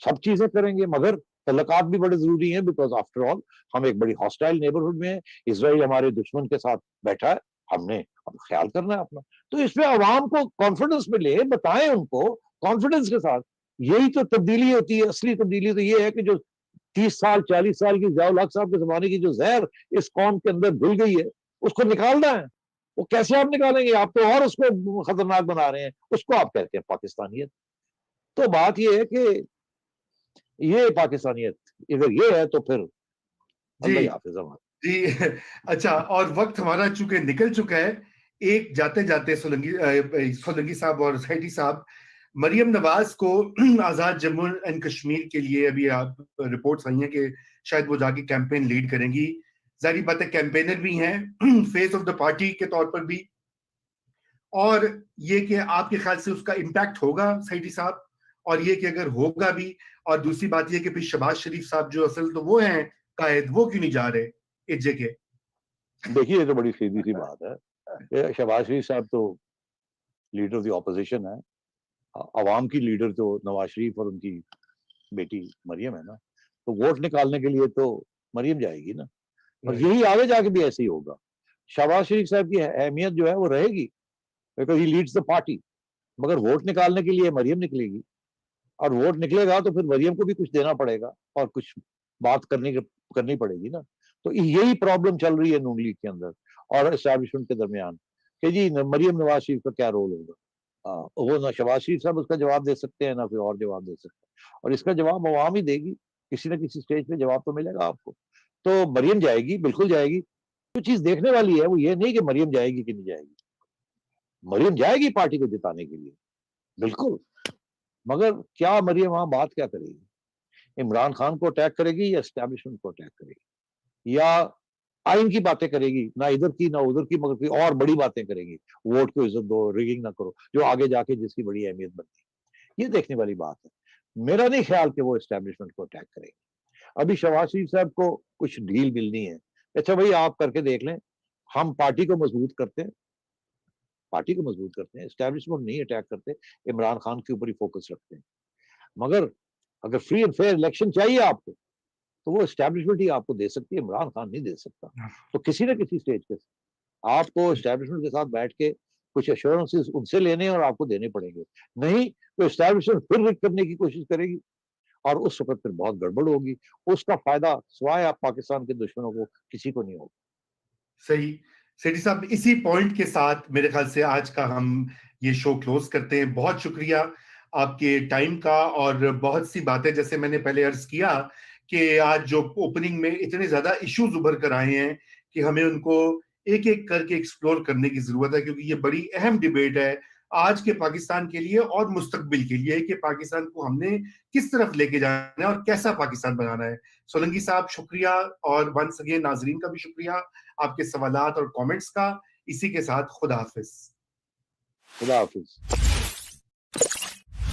سب چیزیں کریں گے, مگر تعلقات بھی بڑے ضروری ہیں, بیکاز آفٹر آل ہم ایک بڑی ہاسٹائل نیبرہڈ میں ہیں, اسرائیل ہمارے دشمن کے ساتھ بیٹھا ہے, ہم نے اب خیال کرنا ہے اپنا. تو اس پہ عوام کو کانفیڈنس میں لے, بتائیں ان کو کانفیڈنس کے ساتھ. یہی تو تبدیلی ہوتی ہے. اصلی تبدیلی تو یہ ہے کہ جو 30 سال 40 سال کی ضیاء الحق صاحب کے زمانے کی جو زہر اس قوم کے اندر گھل گئی ہے, اس کو نکالنا ہے. وہ کیسے آپ نکالیں گے؟ آپ تو اور اس کو خطرناک بنا رہے ہیں. اس کو آپ کہتے ہیں پاکستانیت. تو بات یہ ہے کہ یہ پاکستانیت اگر یہ ہے تو پھر اللہ حافظ. جی اچھا, اور وقت ہمارا چونکہ نکل چکا ہے, ایک جاتے جاتے سولنگی صاحب اور سیٹھی صاحب, مریم نواز کو آزاد جموں اینڈ کشمیر کے لیے ابھی آپ رپورٹس آئی ہیں کہ شاید وہ جا کے کیمپین لیڈ کریں گی. ظاہری بات ہے کیمپینر بھی ہیں, فیس آف دا پارٹی کے طور پر بھی, اور یہ کہ آپ کے خیال سے اس کا امپیکٹ ہوگا سیٹھی صاحب, اور یہ کہ اگر ہوگا بھی, اور دوسری بات یہ کہ پھر شہباز شریف صاحب جو اصل تو وہ ہیں قائد, وہ کیوں نہیں جا رہے اس جگہ؟ دیکھیے یہ تو بڑی سیدھی سی بات ہے. شہباز شریف صاحب تو لیڈر آف دی اپوزیشن ہے. عوام کی لیڈر تو نواز شریف اور ان کی بیٹی مریم ہے نا. تو ووٹ نکالنے کے لیے تو مریم جائے گی نا, اور یہی آگے جا کے بھی ایسے ہی ہوگا. شہباز شریف صاحب کی اہمیت جو ہے وہ رہے گی, because he leads the party. مگر ووٹ نکالنے کے لیے مریم نکلے گی, اور ووٹ نکلے گا تو پھر مریم کو بھی کچھ دینا پڑے گا اور کچھ بات کرنی پڑے گی نا. تو یہی پرابلم چل رہی ہے نون لیگ کے اندر اور اسٹیبلشمنٹ کے درمیان کہ جی مریم نواز شریف کا کیا رول ہوگا. وہ نہ شہباز شریف صاحب اس کا جواب دے سکتے ہیں, نہ کوئی اور جواب دے سکتے ہیں, اور اس کا جواب عوام ہی دے گی. کسی نہ کسی سٹیج پہ جواب تو ملے گا آپ کو. تو مریم جائے گی, بالکل جائے گی. جو چیز دیکھنے والی ہے وہ یہ نہیں کہ مریم جائے گی کہ نہیں جائے گی. مریم جائے گی پارٹی کو جتانے کے لیے, بالکل. مگر کیا مریم وہاں بات کیا کرے گی؟ عمران خان کو اٹیک کرے گی یا اسٹیبلشمنٹ کو اٹیک کرے گی, یا آئین کی باتیں کرے گی, نہ ادھر کی نہ ادھر کی, مگر کوئی اور بڑی باتیں کرے گی, ووٹ کو عزت دو, ریگنگ نہ کرو, جو آگے جا کے جس کی بڑی اہمیت بنتی ہے. یہ دیکھنے والی بات ہے. میرا نہیں خیال کہ وہ اسٹیبلشمنٹ کو اٹیک کرے گی. ابھی شہباز شریف صاحب کو کچھ ڈیل ملنی ہے. اچھا بھائی آپ کر کے دیکھ لیں, ہم پارٹی کو مضبوط کرتے ہیں, اسٹیبلشمنٹ نہیں اٹیک کرتے, عمران خان کے اوپر ہی فوکس رکھتے ہیں. مگر اگر فری اینڈ فیئر الیکشن چاہیے آپ کو تو وہ اسٹیبلشمنٹ ہی آپ کو دے سکتی ہے, عمران خان نہیں دے سکتا. تو کسی نہ کسی سٹیج پہ آپ کو اسٹیبلشمنٹ کے ساتھ بیٹھ کے کچھ ایشورنسز ان سے لینے اور آپ کو دینے پڑیں گے. نہیں تو اسٹیبلشمنٹ پھر رک کرنے کی کوشش کرے گی, اور اس وقت پھر بہت گڑبڑ ہوگی. اس کا فائدہ سوائے آپ پاکستان کے دشمنوں کو کسی کو نہیں ہوگا. صحیح. سیٹھی صاحب اسی پوائنٹ کے ساتھ میرے خیال سے آج کا ہم یہ شو کلوز کرتے ہیں. بہت شکریہ آپ کے ٹائم کا, اور بہت سی باتیں جیسے میں نے پہلے عرض کیا کہ آج جو اوپننگ میں اتنے زیادہ ایشوز ابھر کر آئے ہیں کہ ہمیں ان کو ایک ایک کر کے ایکسپلور کرنے کی ضرورت ہے, کیونکہ یہ بڑی اہم ڈیبیٹ ہے آج کے پاکستان کے لیے اور مستقبل کے لیے کہ پاکستان کو ہم نے کس طرف لے کے جانا ہے اور کیسا پاکستان بنانا ہے. سولنگی صاحب شکریہ, اور ونس اگین ناظرین کا بھی شکریہ آپ کے سوالات اور کامنٹس کا. اسی کے ساتھ خدا حافظ. خدا حافظ.